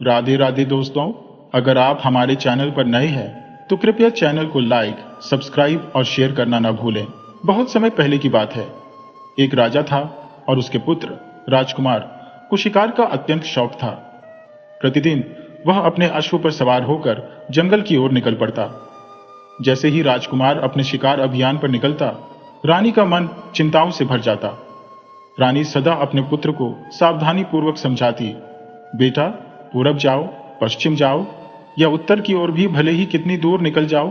राधे राधे दोस्तों। अगर आप हमारे चैनल पर नए हैं तो कृपया चैनल को लाइक, सब्सक्राइब और शेयर करना ना भूलें। बहुत समय पहले की बात है। एक राजा था और उसके पुत्र राजकुमार को शिकार का अत्यंत शौक था। प्रतिदिन वह अपने अश्व पर सवार होकर जंगल की ओर निकल पड़ता। जैसे ही राजकुमार अपने शिकार अभियान पर निकलता, रानी का मन चिंताओं से भर जाता। रानी सदा अपने पुत्र को सावधानी पूर्वक समझाती, बेटा, पूरब जाओ, पश्चिम जाओ या उत्तर की ओर भी भले ही कितनी दूर निकल जाओ,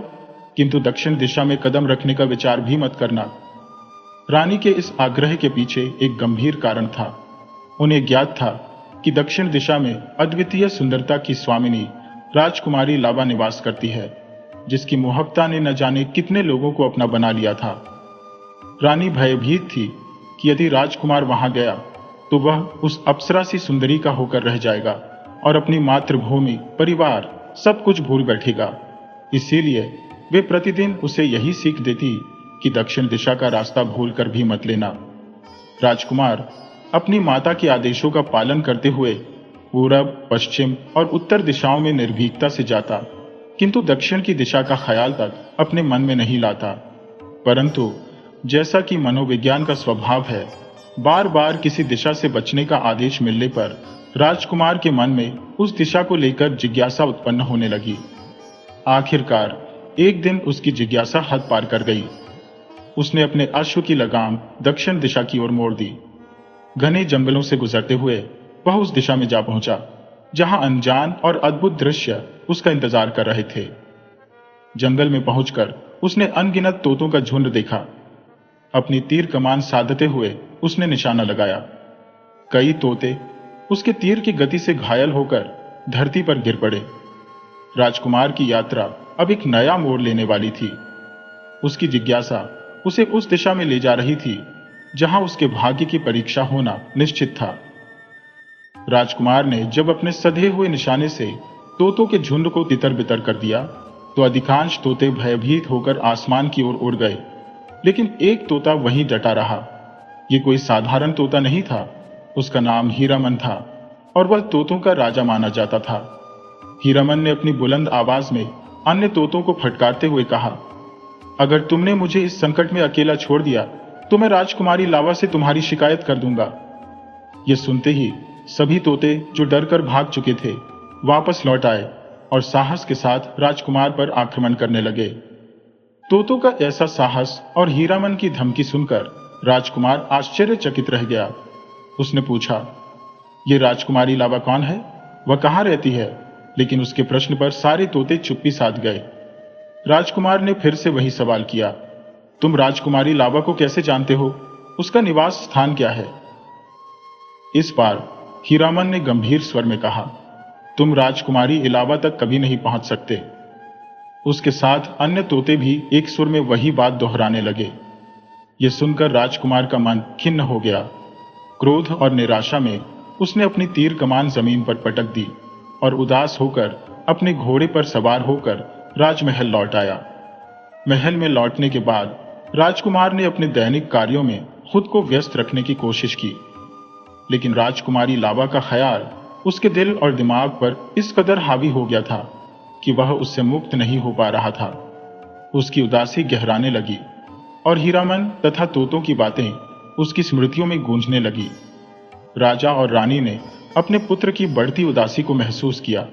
किंतु दक्षिण दिशा में कदम रखने का विचार भी मत करना। रानी के इस आग्रह के पीछे एक गंभीर कारण था। उन्हें ज्ञात था कि दक्षिण दिशा में अद्वितीय सुंदरता की स्वामिनी राजकुमारी लावा निवास करती है, जिसकी मोहब्बता ने न जाने कितने लोगों को अपना बना लिया था। रानी भयभीत थी कि यदि राजकुमार वहां गया तो वह उस अप्सरा सी सुंदरी का होकर रह जाएगा और अपनी मातृभूमि, परिवार, सब कुछ भूल बैठेगा। इसीलिए वे प्रतिदिन उसे यही सीख देती कि दक्षिण दिशा का रास्ता भूलकर भी मत लेना। राजकुमार अपनी माता के आदेशों का पालन करते हुए पूरब, पश्चिम और उत्तर दिशाओं में निर्भीकता से जाता, किंतु दक्षिण की दिशा का ख्याल तक अपने मन में नहीं लाता। परंतु जैसा कि मनोविज्ञान का स्वभाव है, बार बार किसी दिशा से बचने का आदेश मिलने पर राजकुमार के मन में उस दिशा को लेकर जिज्ञासा उत्पन्न होने लगी। आखिरकार एक दिन उसकी जिज्ञासा हद पार कर गई। उसने अपने अश्व की लगाम दक्षिण दिशा की ओर मोड़ दी। घने जंगलों से गुजरते हुए वह उस दिशा में जा पहुंचा जहां अनजान और अद्भुत दृश्य उसका इंतजार कर रहे थे। जंगल में पहुंचकर उसने अनगिनत तोतों का झुंड देखा। अपनी तीर कमान साधते हुए उसने निशाना लगाया। कई तोते उसके तीर की गति से घायल होकर धरती पर गिर पड़े। राजकुमार की यात्रा अब एक नया मोड़ लेने वाली थी। उसकी जिज्ञासा उसे उस दिशा में ले जा रही थी जहां उसके भाग्य की परीक्षा होना निश्चित था। राजकुमार ने जब अपने सधे हुए निशाने से तोतों के झुंड को तितर बितर कर दिया तो अधिकांश तोते भयभीत होकर आसमान की ओर उड़ गए, लेकिन एक तोता वहीं डटा रहा। ये कोई साधारण तोता नहीं था। उसका नाम हीरामन था और वह तोतों का राजा माना जाता था। हीरामन ने अपनी बुलंद आवाज में अन्य तोतों को फटकारते हुए कहा, अगर तुमने मुझे इस संकट में अकेला छोड़ दिया तो मैं राजकुमारी लावा से तुम्हारी शिकायत कर दूंगा। यह सुनते ही सभी तोते जो डरकर भाग चुके थे वापस लौट आए और साहस के साथ राजकुमार पर आक्रमण करने लगे। तोतों का ऐसा साहस और हीरामन की धमकी सुनकर राजकुमार आश्चर्यचकित रह गया। उसने पूछा, ये राजकुमारी लावा कौन है? वह कहाँ रहती है? लेकिन उसके प्रश्न पर सारे तोते चुप्पी साध गए। राजकुमार ने फिर से वही सवाल किया, तुम राजकुमारी लावा को कैसे जानते हो? उसका निवास स्थान क्या है? इस बार हीरामन ने गंभीर स्वर में कहा, तुम राजकुमारी इलावा तक कभी नहीं पहुंच सकते। उसके साथ अन्य तोते भी एक सुर में वही बात दोहराने लगे। यह सुनकर राजकुमार का मन खिन्न हो गया। क्रोध और निराशा में उसने अपनी तीर कमान जमीन पर पटक दी और उदास होकर अपने घोड़े पर सवार होकर राजमहल लौट आया। महल में लौटने के बाद राजकुमार ने अपने दैनिक कार्यों में खुद को व्यस्त रखने की कोशिश की, लेकिन राजकुमारी लावा का ख्याल उसके दिल और दिमाग पर इस कदर हावी हो गया था कि वह उससे मुक्त नहीं हो पा रहा था। उसकी उदासी गहराने लगी और हीरामन तथा तोतों की बातें उसकी स्मृतियों में गूंजने लगी। राजा और रानी ने अपने पुत्र की बढ़ती उदासी को महसूस किया।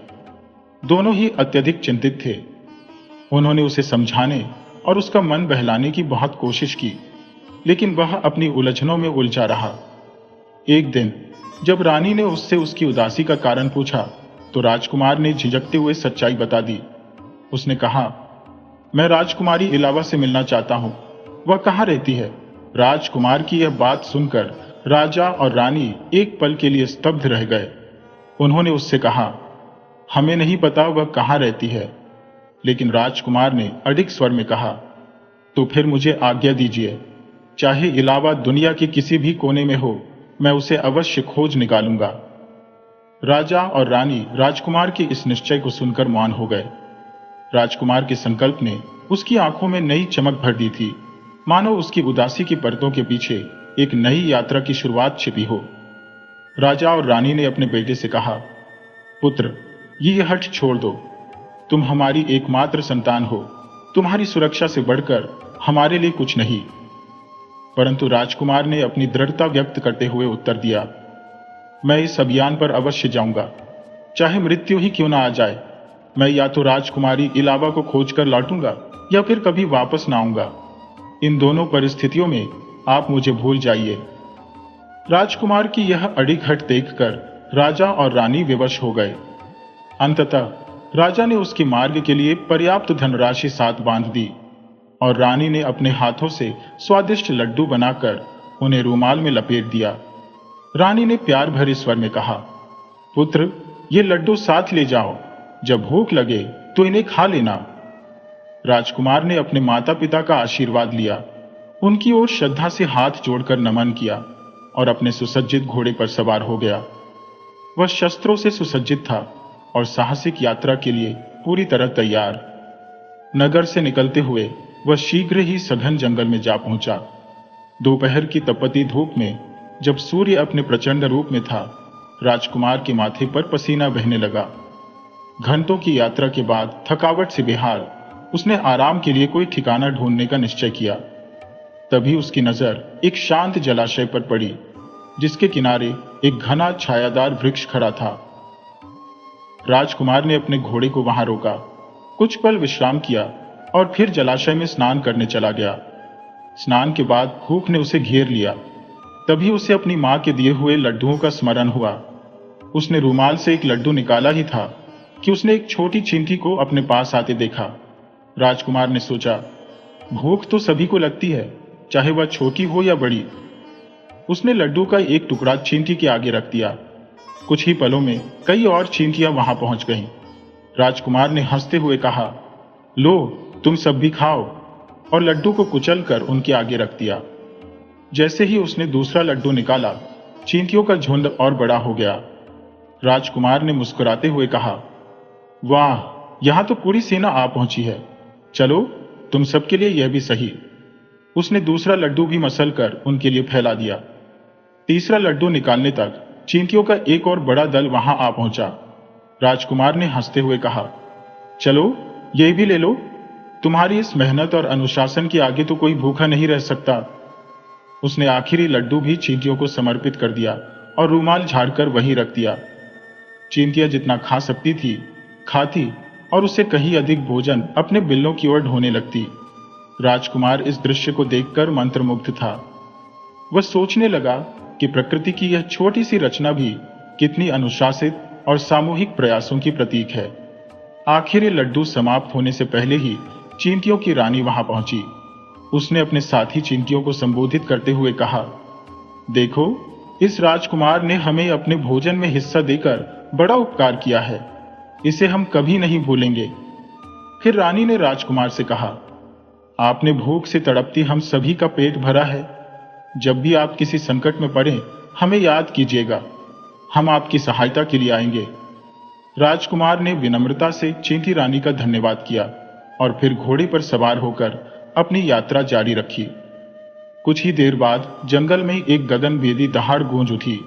दोनों ही अत्यधिक चिंतित थे। उन्होंने उसे समझाने और उसका मन बहलाने की बहुत कोशिश की, लेकिन वह अपनी उलझनों में उलझा रहा। एक दिन जब रानी ने उससे उसकी उदासी का कारण पूछा तो राजकुमार ने झिझकते हुए सच्चाई बता दी। उसने कहा, मैं राजकुमारी इलावा से मिलना चाहता हूं। वह कहाँ रहती है? राजकुमार की यह बात सुनकर राजा और रानी एक पल के लिए स्तब्ध रह गए। उन्होंने उससे कहा, हमें नहीं पता वह कहाँ रहती है। लेकिन राजकुमार ने अडिग स्वर में कहा, तो फिर मुझे आज्ञा दीजिए। चाहे इलावा दुनिया के किसी भी कोने में हो, मैं उसे अवश्य खोज निकालूंगा। राजा और रानी राजकुमार के इस निश्चय को सुनकर मौन हो गए। राजकुमार के संकल्प ने उसकी आंखों में नई चमक भर दी थी, मानो उसकी उदासी की परतों के पीछे एक नई यात्रा की शुरुआत छिपी हो। राजा और रानी ने अपने बेटे से कहा, पुत्र, ये हठ छोड़ दो। तुम हमारी एकमात्र संतान हो, तुम्हारी सुरक्षा से बढ़कर हमारे लिए कुछ नहीं। परंतु राजकुमार ने अपनी दृढ़ता व्यक्त करते हुए उत्तर दिया, मैं इस अभियान पर अवश्य जाऊंगा, चाहे मृत्यु ही क्यों ना आ जाए। मैं या तो राजकुमारी इलावा को खोजकर लौटूंगा या फिर कभी वापस ना आऊंगा। इन दोनों परिस्थितियों में आप मुझे भूल जाइए। राजकुमार की यह अड़िग हठ देखकर राजा और रानी विवश हो गए। अंततः राजा ने उसके मार्ग के लिए पर्याप्त धनराशि साथ बांध दी और रानी ने अपने हाथों से स्वादिष्ट लड्डू बनाकर उन्हें रूमाल में लपेट दिया। रानी ने प्यार भरे स्वर में कहा, पुत्र, ये लड्डू साथ ले जाओ, जब भूख लगे तो इन्हें खा लेना। राजकुमार ने अपने माता पिता का आशीर्वाद लिया, उनकी ओर श्रद्धा से हाथ जोड़कर नमन किया और अपने सुसज्जित घोड़े पर सवार हो गया। वह शस्त्रों से सुसज्जित था और साहसिक यात्रा के लिए पूरी तरह तैयार। नगर से निकलते हुए वह शीघ्र ही सघन जंगल में जा पहुंचा। दोपहर की तपती धूप में जब सूर्य अपने प्रचंड रूप में था, राजकुमार के माथे पर पसीना बहने लगा। घंटों की यात्रा के बाद थकावट से बेहाल उसने आराम के लिए कोई ठिकाना ढूंढने का निश्चय किया। तभी उसकी नजर एक शांत जलाशय पर पड़ी, जिसके किनारे एक घना छायादार वृक्ष खड़ा था। राजकुमार ने अपने घोड़े को वहां रोका, कुछ पल विश्राम किया और फिर जलाशय में स्नान करने चला गया। स्नान के बाद भूख ने उसे घेर लिया। तभी उसे अपनी मां के दिए हुए लड्डुओं का स्मरण हुआ। उसने रूमाल से एक लड्डू निकाला ही था कि उसने एक छोटी चींटी को अपने पास आते देखा। राजकुमार ने सोचा, भूख तो सभी को लगती है, चाहे वह छोटी हो या बड़ी। उसने लड्डू का एक टुकड़ा चींटी के आगे रख दिया। कुछ ही पलों में कई और चींटियां वहां पहुंच गईं। राजकुमार ने हंसते हुए कहा, लो, तुम सब भी खाओ, और लड्डू को कुचलकर उनके आगे रख दिया। जैसे ही उसने दूसरा लड्डू निकाला, चींटियों का झुंड और बड़ा हो गया। राजकुमार ने मुस्कुराते हुए कहा, वाह, यहां तो पूरी सेना आ पहुंची है। चलो, तुम सबके लिए यह भी सही। उसने दूसरा लड्डू भी मसलकर उनके लिए फैला दिया। तीसरा लड्डू निकालने तक चींटियों का एक और बड़ा दल वहां आ पहुंचा। राजकुमार ने हंसते हुए कहा, चलो, ये भी ले लो। तुम्हारी इस मेहनत और अनुशासन के आगे तो कोई भूखा नहीं रह सकता। उसने आखिरी लड्डू भी चींटियों को समर्पित कर दिया और रूमाल झाड़कर वहीं रख दिया। चींटियां जितना खा सकती थी खाती और उससे कहीं अधिक भोजन अपने बिल्लों की ओर ढोने लगती। राजकुमार इस दृश्य को देखकर मंत्रमुग्ध था। वह सोचने लगा कि प्रकृति की यह छोटी सी रचना भी कितनी अनुशासित और सामूहिक प्रयासों की प्रतीक है। आखिर ये लड्डू समाप्त होने से पहले ही चींटियों की रानी वहां पहुंची। उसने अपने साथी चींटियों को संबोधित करते हुए कहा, देखो, इस राजकुमार ने हमें अपने भोजन में हिस्सा देकर बड़ा उपकार किया है। इसे हम कभी नहीं भूलेंगे। फिर रानी ने राजकुमार से कहा, आपने भूख से तड़पती हम सभी का पेट भरा है। जब भी आप किसी संकट में पड़े, हमें याद कीजिएगा, हम आपकी सहायता के लिए आएंगे। राजकुमार ने विनम्रता से चींटी रानी का धन्यवाद किया और फिर घोड़े पर सवार होकर अपनी यात्रा जारी रखी। कुछ ही देर बाद जंगल में एक गगनभेदी दहाड़ गूंज उठी।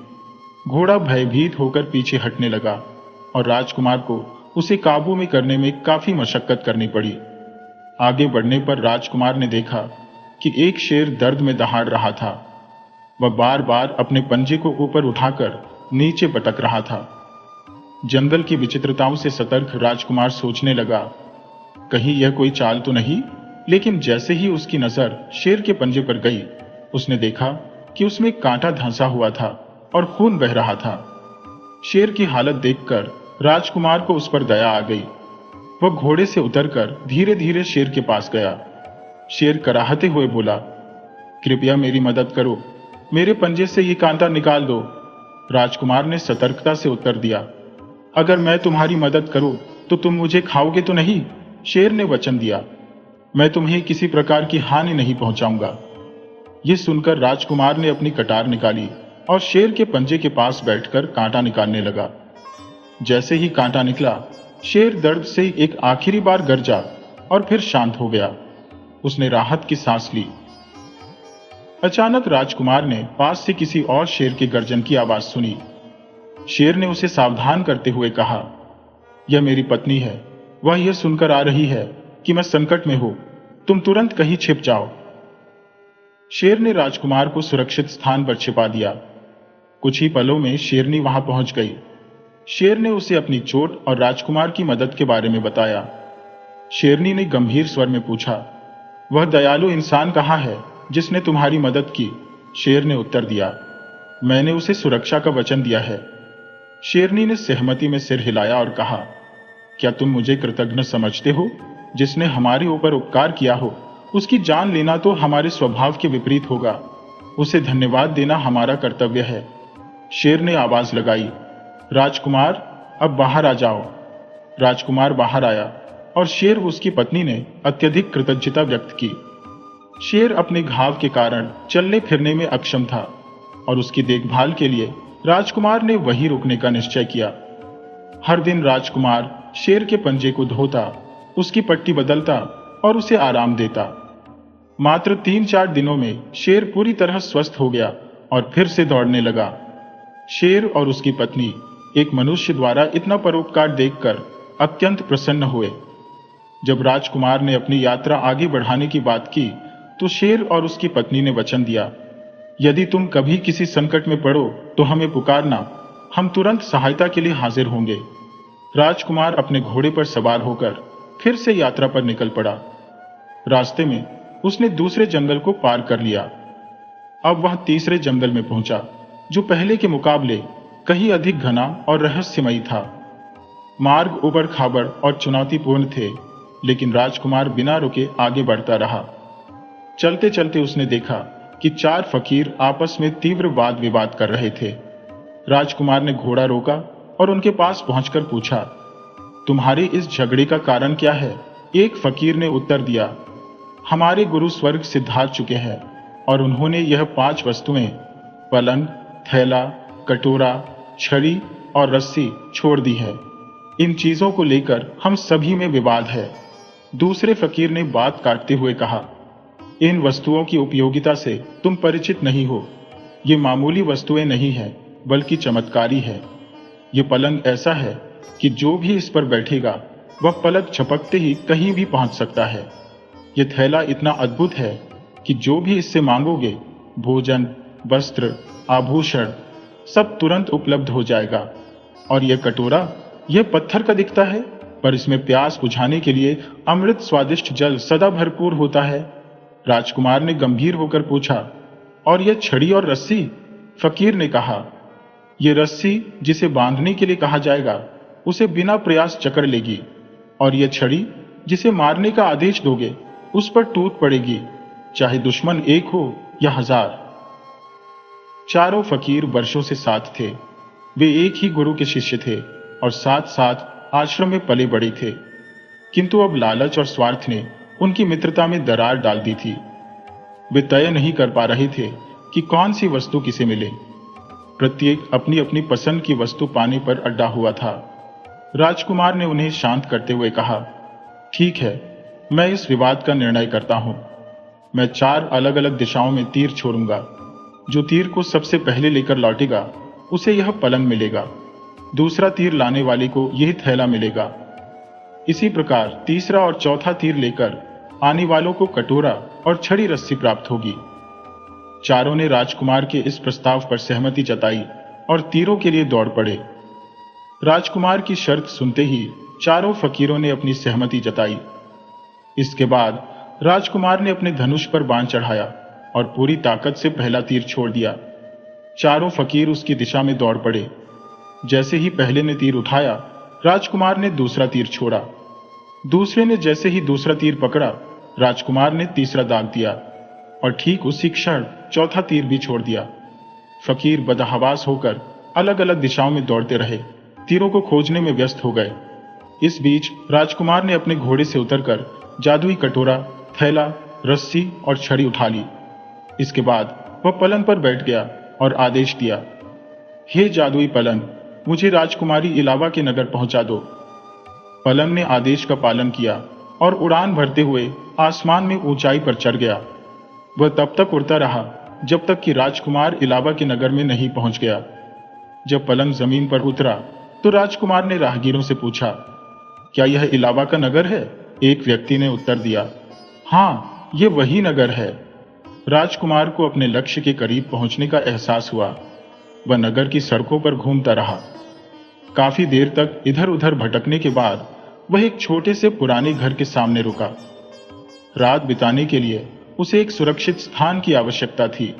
घोड़ा भयभीत होकर पीछे हटने लगा और राजकुमार को उसे काबू में करने में काफी मशक्कत करनी पड़ी। आगे बढ़ने पर राजकुमार ने देखा कि एक शेर दर्द में दहाड़ रहा था। वह बार बार अपने पंजे को ऊपर उठाकर नीचे पटक रहा था। जंगल की विचित्रताओं से सतर्क राजकुमार सोचने लगा, कहीं यह कोई चाल तो नहीं। लेकिन जैसे ही उसकी नजर शेर के पंजे पर गई, उसने देखा कि उसमें कांटा धंसा हुआ था और खून बह रहा था। शेर की हालत देखकर राजकुमार को उस पर दया आ गई। वह घोड़े से उतरकर धीरे धीरे शेर के पास गया। शेर कराहते हुए बोला, कृपया मेरी मदद करो, मेरे पंजे से ये कांटा निकाल दो। राजकुमार ने सतर्कता से उत्तर दिया, अगर मैं तुम्हारी मदद करूं तो तुम मुझे खाओगे तो नहीं? शेर ने वचन दिया, मैं तुम्हें किसी प्रकार की हानि नहीं पहुंचाऊंगा। यह सुनकर राजकुमार ने अपनी कटार निकाली और शेर के पंजे के पास बैठकर कांटा निकालने लगा। जैसे ही कांटा निकला, शेर दर्द से एक आखिरी बार गरजा और फिर शांत हो गया। उसने राहत की सांस ली। अचानक राजकुमार ने पास से किसी और शेर के गर्जन की आवाज सुनी। शेर ने उसे सावधान करते हुए कहा, यह मेरी पत्नी है। वह यह सुनकर आ रही है कि मैं संकट में हूं। तुम तुरंत कहीं छिप जाओ। शेर ने राजकुमार को सुरक्षित स्थान पर छिपा दिया। कुछ ही पलों में शेरनी वहां पहुंच गई। शेर ने उसे अपनी चोट और राजकुमार की मदद के बारे में बताया। शेरनी ने गंभीर स्वर में पूछा, वह दयालु इंसान कहाँ है जिसने तुम्हारी मदद की? शेर ने उत्तर दिया, मैंने उसे सुरक्षा का वचन दिया है। शेरनी ने सहमति में सिर हिलाया और कहा, क्या तुम मुझे कृतज्ञ समझते हो? जिसने हमारे ऊपर उपकार किया हो उसकी जान लेना तो हमारे स्वभाव के विपरीत होगा। उसे धन्यवाद देना हमारा कर्तव्य है। शेर ने आवाज लगाई, राजकुमार, अब बाहर आ जाओ। राजकुमार बाहर आया और शेर व उसकी पत्नी ने अत्यधिक कृतज्ञता व्यक्त की। शेर अपने घाव के कारण चलने फिरने में अक्षम था और उसकी देखभाल के लिए राजकुमार ने वहीं रुकने का निश्चय किया। हर दिन राजकुमार शेर के पंजे को धोता, उसकी पट्टी बदलता और उसे आराम देता। मात्र 3-4 दिनों में शेर पूरी तरह स्वस्थ हो गया और फिर से दौड़ने लगा। शेर और उसकी पत्नी एक मनुष्य द्वारा इतना परोपकार देखकर अत्यंत प्रसन्न हुए। जब राजकुमार ने अपनी यात्रा आगे बढ़ाने की बात की तो शेर और उसकी पत्नी ने वचन दिया, यदि तुम कभी किसी संकट में पड़ो तो हमें पुकारना, हम तुरंत सहायता के लिए हाजिर होंगे। राजकुमार अपने घोड़े पर सवार होकर फिर से यात्रा पर निकल पड़ा। रास्ते में उसने दूसरे जंगल को पार कर लिया। अब वह तीसरे जंगल में पहुंचा, जो पहले के मुकाबले कहीं अधिक घना और रहस्यमयी था। मार्ग उबड़ खाबड़ और चुनौतीपूर्ण थे, लेकिन राजकुमार बिना रुके आगे बढ़ता रहा। चलते चलते उसने देखा कि 4 फकीर आपस में तीव्र वाद विवाद कर रहे थे। राजकुमार ने घोड़ा रोका और उनके पास पहुंचकर पूछा, तुम्हारे इस झगड़े का कारण क्या है? एक फकीर ने उत्तर दिया, हमारे गुरु स्वर्ग से धार चुके हैं और उन्होंने यह 5 वस्तुएं पलंग, थैला, कटोरा, छड़ी और रस्सी छोड़ दी है। इन चीजों को लेकर हम सभी में विवाद है। दूसरे फकीर ने बात काटते हुए कहा, इन वस्तुओं की उपयोगिता से तुम परिचित नहीं हो। ये मामूली वस्तुएं नहीं है बल्कि चमत्कारी है। ये पलंग ऐसा है कि जो भी इस पर बैठेगा वह पलक झपकते ही कहीं भी पहुंच सकता है। ये थैला इतना अद्भुत है कि जो भी इससे मांगोगे, भोजन, वस्त्र, आभूषण सब तुरंत उपलब्ध हो जाएगा। और यह कटोरा, यह पत्थर का दिखता है, पर इसमें प्यास बुझाने के लिए अमृत स्वादिष्ट जल सदा भरपूर होता है। राजकुमार ने गंभीर होकर पूछा, और यह छड़ी और रस्सी? फकीर ने कहा, यह रस्सी जिसे बांधने के लिए कहा जाएगा उसे बिना प्रयास जकड़ लेगी, और यह छड़ी जिसे मारने का आदेश दोगे उस पर टूट पड़ेगी, चाहे दुश्मन एक हो या 1000। चारों फकीर वर्षों से साथ थे। वे एक ही गुरु के शिष्य थे और साथ साथ आश्रम में पले बड़े थे, किंतु अब लालच और स्वार्थ ने उनकी मित्रता में दरार डाल दी थी। वे तय नहीं कर पा रहे थे कि कौन सी वस्तु किसे मिले। प्रत्येक अपनी अपनी पसंद की वस्तु पाने पर अड्डा हुआ था। राजकुमार ने उन्हें शांत करते हुए कहा, ठीक है, मैं इस विवाद का निर्णय करता हूं। मैं 4 अलग अलग दिशाओं में तीर छोड़ूंगा। जो तीर को सबसे पहले लेकर लौटेगा उसे यह पलंग मिलेगा। दूसरा तीर लाने वाले को यह थैला मिलेगा। इसी प्रकार तीसरा और चौथा तीर लेकर आने वालों को कटोरा और छड़ी रस्सी प्राप्त होगी। चारों ने राजकुमार के इस प्रस्ताव पर सहमति जताई और तीरों के लिए दौड़ पड़े। राजकुमार की शर्त सुनते ही चारों फकीरों ने अपनी सहमति जताई। इसके बाद राजकुमार ने अपने धनुष पर बाण चढ़ाया और पूरी ताकत से पहला तीर छोड़ दिया। चारों फकीर उसकी दिशा में दौड़ पड़े। जैसे ही पहले ने तीर उठाया, राजकुमार ने दूसरा तीर छोड़ा। दूसरे ने जैसे ही दूसरा तीर पकड़ा, राजकुमार ने तीसरा दाग दिया और ठीक उसी क्षण चौथा तीर भी छोड़ दिया। फकीर बदहवास होकर अलग अलग दिशाओं में दौड़ते रहे, तीरों को खोजने में व्यस्त हो गए। इस बीच राजकुमार ने अपने घोड़े से उतरकर जादुई कटोरा, थैला, रस्सी और छड़ी उठा ली। इसके बाद वह पलंग पर बैठ गया और आदेश दिया, हे जादुई पलंग, मुझे राजकुमारी इलावा के नगर पहुंचा दो। पलंग ने आदेश का पालन किया और उड़ान भरते हुए आसमान में ऊंचाई पर चढ़ गया। वह तब तक उड़ता रहा जब तक कि राजकुमार इलावा के नगर में नहीं पहुंच गया। जब पलंग जमीन पर उतरा तो राजकुमार ने राहगीरों से पूछा, क्या यह इलावा का नगर है? एक व्यक्ति ने उत्तर दिया। हाँ, ये वही नगर है। राजकुमार को अपने लक्ष्य के करीब पहुंचने का एहसास हुआ। वह नगर की सड़कों पर घूमता रहा। काफी देर तक इधर उधर भटकने के बाद वह एक छोटे से पुराने घर के सामने रुका। रात बिताने के लिए उसे एक सुरक्षित स्थान की आवश्यकता थी।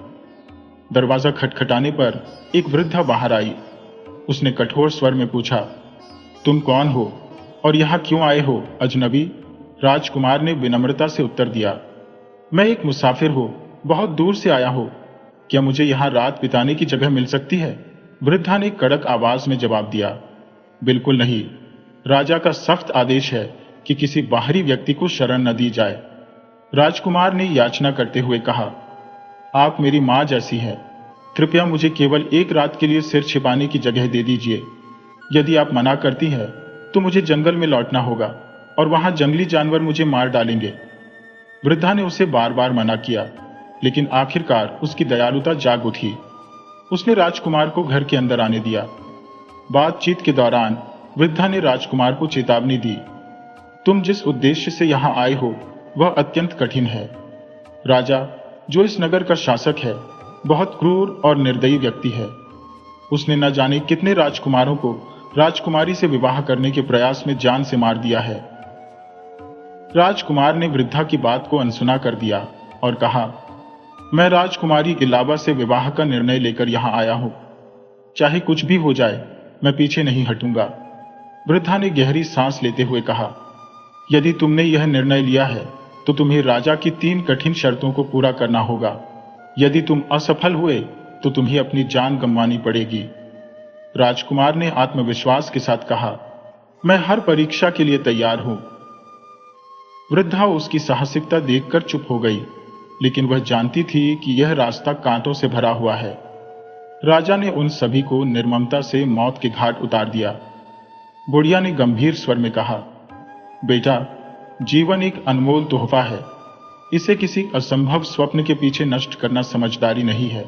दरवाजा खटखटाने पर एक वृद्धा बाहर आई। उसने कठोर स्वर में पूछा, तुम कौन हो और यहां क्यों आए हो, अजनबी? राजकुमार ने विनम्रता से उत्तर दिया, मैं एक मुसाफिर हूं, बहुत दूर से आया हूं। क्या मुझे यहां रात बिताने की जगह मिल सकती है? वृद्धा ने कड़क आवाज में जवाब दिया, बिल्कुल नहीं। राजा का सख्त आदेश है कि किसी बाहरी व्यक्ति को शरण न दी जाए। राजकुमार ने याचना करते हुए कहा, आप मेरी मां जैसी हैं। कृपया मुझे केवल एक रात के लिए सिर छिपाने की जगह दे दीजिए। यदि आप मना करती हैं तो मुझे जंगल में लौटना होगा और वहां जंगली जानवर मुझे मार डालेंगे। वृद्धा ने उसे बार बार मना किया, लेकिन आखिरकार उसकी दयालुता जाग उठी। उसने राजकुमार को घर के अंदर आने दिया। बातचीत के दौरान वृद्धा ने राजकुमार को चेतावनी दी, तुम जिस उद्देश्य से यहां आए हो वह अत्यंत कठिन है। राजा, जो इस नगर का शासक है, बहुत क्रूर और निर्दयी व्यक्ति है। उसने न जाने कितने राजकुमारों को राजकुमारी से विवाह करने के प्रयास में जान से मार दिया है। राजकुमार ने वृद्धा की बात को अनसुना कर दिया और कहा, मैं राजकुमारी इलावा से विवाह का निर्णय लेकर यहां आया हूं। चाहे कुछ भी हो जाए, मैं पीछे नहीं हटूंगा। वृद्धा ने गहरी सांस लेते हुए कहा, यदि तुमने यह निर्णय लिया है तो तुम्हें राजा की 3 कठिन शर्तों को पूरा करना होगा। यदि तुम असफल हुए तो तुम्हें अपनी जान गंवानी पड़ेगी। राजकुमार ने आत्मविश्वास के साथ कहा, मैं हर परीक्षा के लिए तैयार हूं। वृद्धा उसकी साहसिकता देखकर चुप हो गई, लेकिन वह जानती थी कि यह रास्ता कांटों से भरा हुआ है। राजा ने उन सभी को निर्ममता से मौत के घाट उतार दिया। बुढ़िया ने गंभीर स्वर में कहा, बेटा, जीवन एक अनमोल तोहफा है। इसे किसी असंभव स्वप्न के पीछे नष्ट करना समझदारी नहीं है।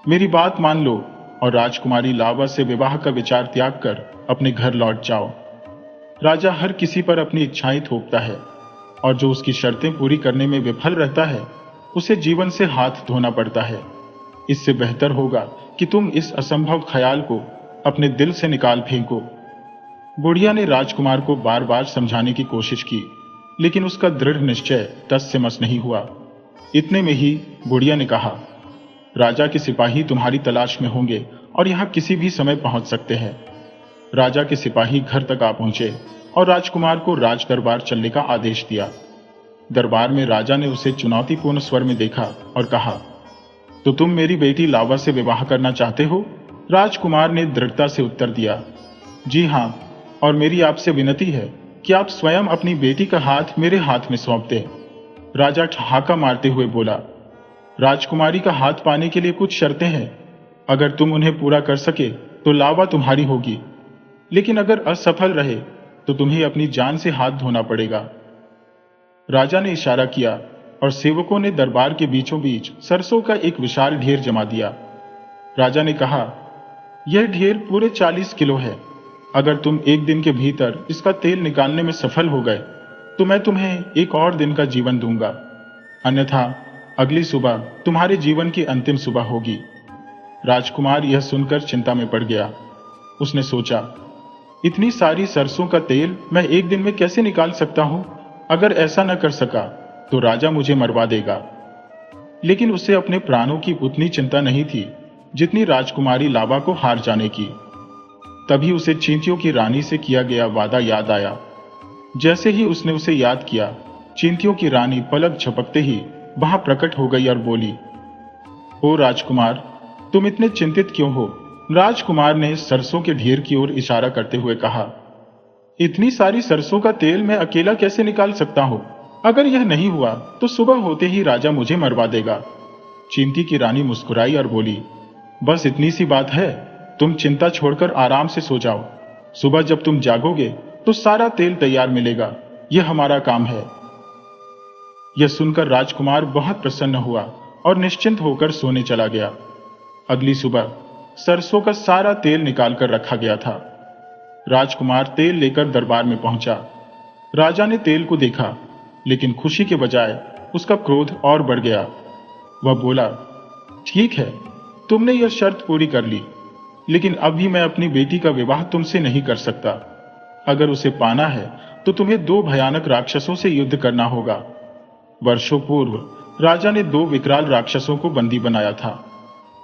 मेरी बात मान लो और राजकुमारी लावा से विवाह का विचार त्याग कर अपने घर लौट जाओ। राजा हर किसी पर अपनी इच्छाएं थोपता है और जो उसकी शर्तें पूरी करने में विफल रहता है उसे जीवन से हाथ धोना पड़ता है। इससे बेहतर होगा कि तुम इस असंभव ख्याल को अपने दिल से निकाल फेंको। बुढ़िया ने राजकुमार को बार बार समझाने की कोशिश की, लेकिन उसका दृढ़ निश्चय टस से मस नहीं हुआ। इतने में ही बुढ़िया ने कहा, राजा के सिपाही तुम्हारी तलाश में होंगे और यहां किसी भी समय पहुंच सकते हैं। राजा के सिपाही घर तक आ पहुंचे और राजकुमार को राज दरबार चलने का आदेश दिया। दरबार में राजा ने उसे चुनौतीपूर्ण स्वर में देखा और कहा, तो तुम मेरी बेटी लावा से विवाह करना चाहते हो? राजकुमार ने दृढ़ता से उत्तर दिया, जी हां, और मेरी आपसे विनती है कि आप स्वयं अपनी बेटी का हाथ मेरे हाथ में सौंप दें। राजा ठहाका मारते हुए बोला, राजकुमारी का हाथ पाने के लिए कुछ शर्तें हैं। अगर तुम उन्हें पूरा कर सके तो लावा तुम्हारी होगी, लेकिन अगर असफल रहे तो तुम्हें अपनी जान से हाथ धोना पड़ेगा। राजा ने इशारा किया और सेवकों ने दरबार के बीचों बीच सरसों का एक विशाल ढेर जमा दिया। राजा ने कहा, यह ढेर पूरे 40 किलो है। अगर तुम एक दिन के भीतर इसका तेल निकालने में सफल हो गए तो मैं तुम्हें एक और दिन का जीवन दूंगा, अन्यथा अगली सुबह तुम्हारे जीवन की अंतिम सुबह होगी। राजकुमार यह सुनकर चिंता में पड़ गया। उसने सोचा, इतनी सारी सरसों का तेल मैं एक दिन में कैसे निकाल सकता हूं? अगर ऐसा न कर सका तो राजा मुझे मरवा देगा। लेकिन उसे अपने प्राणों की उतनी चिंता नहीं थी जितनी राजकुमारी लावा को हार जाने की। तभी उसे चींटियों की रानी से किया गया वादा याद आया। जैसे ही उसने उसे याद किया, चींटियों की रानी पलक झपकते ही वहां प्रकट हो गई और बोली, ओ राजकुमार, तुम इतने चिंतित क्यों हो? राजकुमार ने सरसों के ढेर की ओर इशारा करते हुए कहा, इतनी सारी सरसों का तेल मैं अकेला कैसे निकाल सकता हूं? अगर यह नहीं हुआ तो सुबह होते ही राजा मुझे मरवा देगा। चींटी की रानी मुस्कुराई और बोली, बस इतनी सी बात है, तुम चिंता छोड़कर आराम से सो जाओ। सुबह जब तुम जागोगे तो सारा तेल तैयार मिलेगा। यह हमारा काम है। यह सुनकर राजकुमार बहुत प्रसन्न हुआ और निश्चिंत होकर सोने चला गया। अगली सुबह सरसों का सारा तेल निकालकर रखा गया था। राजकुमार तेल लेकर दरबार में पहुंचा। राजा ने तेल को देखा, लेकिन खुशी के बजाय उसका क्रोध और बढ़ गया। वह बोला, ठीक है, तुमने यह शर्त पूरी कर ली, लेकिन अभी मैं अपनी बेटी का विवाह तुमसे नहीं कर सकता। अगर उसे पाना है तो तुम्हें 2 भयानक राक्षसों से युद्ध करना होगा। वर्षों पूर्व राजा ने 2 विकराल राक्षसों को बंदी बनाया था।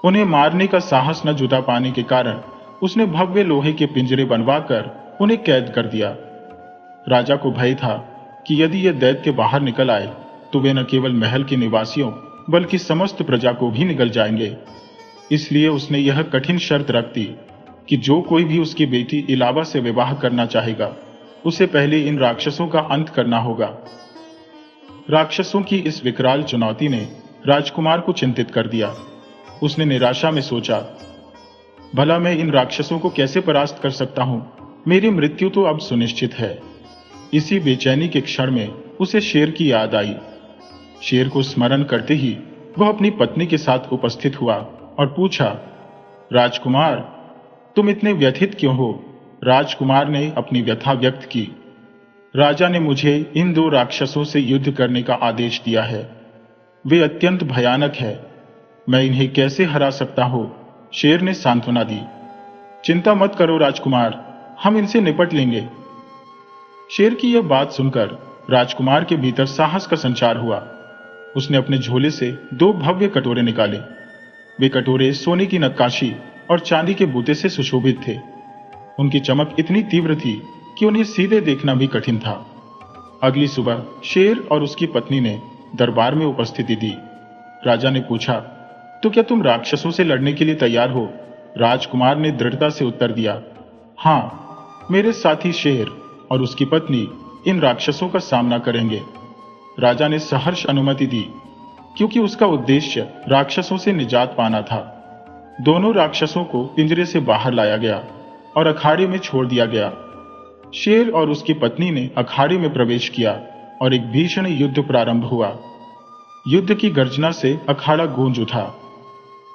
उन्हें मारने का साहस न जुटा पाने के कारण उसने भव्य लोहे के पिंजरे बनवाकर उन्हें कैद कर दिया। राजा को भय था कि यदि ये दैत्य बाहर निकल आए तो वे न केवल महल के निवासियों बल्कि समस्त प्रजा को भी निगल जाएंगे। इसलिए उसने यह कठिन शर्त रख दी कि जो कोई भी उसकी बेटी इलावा से विवाह करना चाहेगा, उसे पहले इन राक्षसों का अंत करना होगा। राक्षसों की इस विकराल चुनौती ने राजकुमार को चिंतित कर दिया। उसने निराशा में सोचा, भला मैं इन राक्षसों को कैसे परास्त कर सकता हूं? मेरी मृत्यु तो अब सुनिश्चित है। इसी बेचैनी के क्षण में उसे शेर की याद आई। शेर को स्मरण करते ही वह अपनी पत्नी के साथ उपस्थित हुआ और पूछा, राजकुमार, तुम इतने व्यथित क्यों हो? राजकुमार ने अपनी व्यथा व्यक्त की। राजा ने मुझे इन 2 राक्षसों से युद्ध करने का आदेश दिया है। वे अत्यंत भयानक है। मैं इन्हें कैसे हरा सकता हूं? शेर ने सांत्वना दी। चिंता मत करो राजकुमार, हम इनसे निपट लेंगे। शेर की यह बात सुनकर राजकुमार के भीतर साहस का संचार हुआ। उसने अपने झोले से 2 भव्य कटोरे निकाले। वे कटोरे सोने की नक्काशी और चांदी के बूते से सुशोभित थे। उनकी चमक इतनी तीव्र थी कि उन्हें सीधे देखना भी कठिन था। अगली सुबह शेर और उसकी पत्नी ने दरबार में उपस्थिति दी। राजा ने पूछा, तो क्या तुम राक्षसों से लड़ने के लिए तैयार हो? राजकुमार ने दृढ़ता से उत्तर दिया, हाँ, मेरे साथी शेर और उसकी पत्नी इन राक्षसों का सामना करेंगे। राजा ने सहर्ष अनुमति दी, क्योंकि उसका उद्देश्य राक्षसों से निजात पाना था। दोनों राक्षसों को पिंजरे से बाहर लाया गया और अखाड़े में छोड़ दिया गया। शेर और उसकी पत्नी ने अखाड़े में प्रवेश किया और एक भीषण युद्ध प्रारंभ हुआ। युद्ध की गर्जना से अखाड़ा गूंज उठा।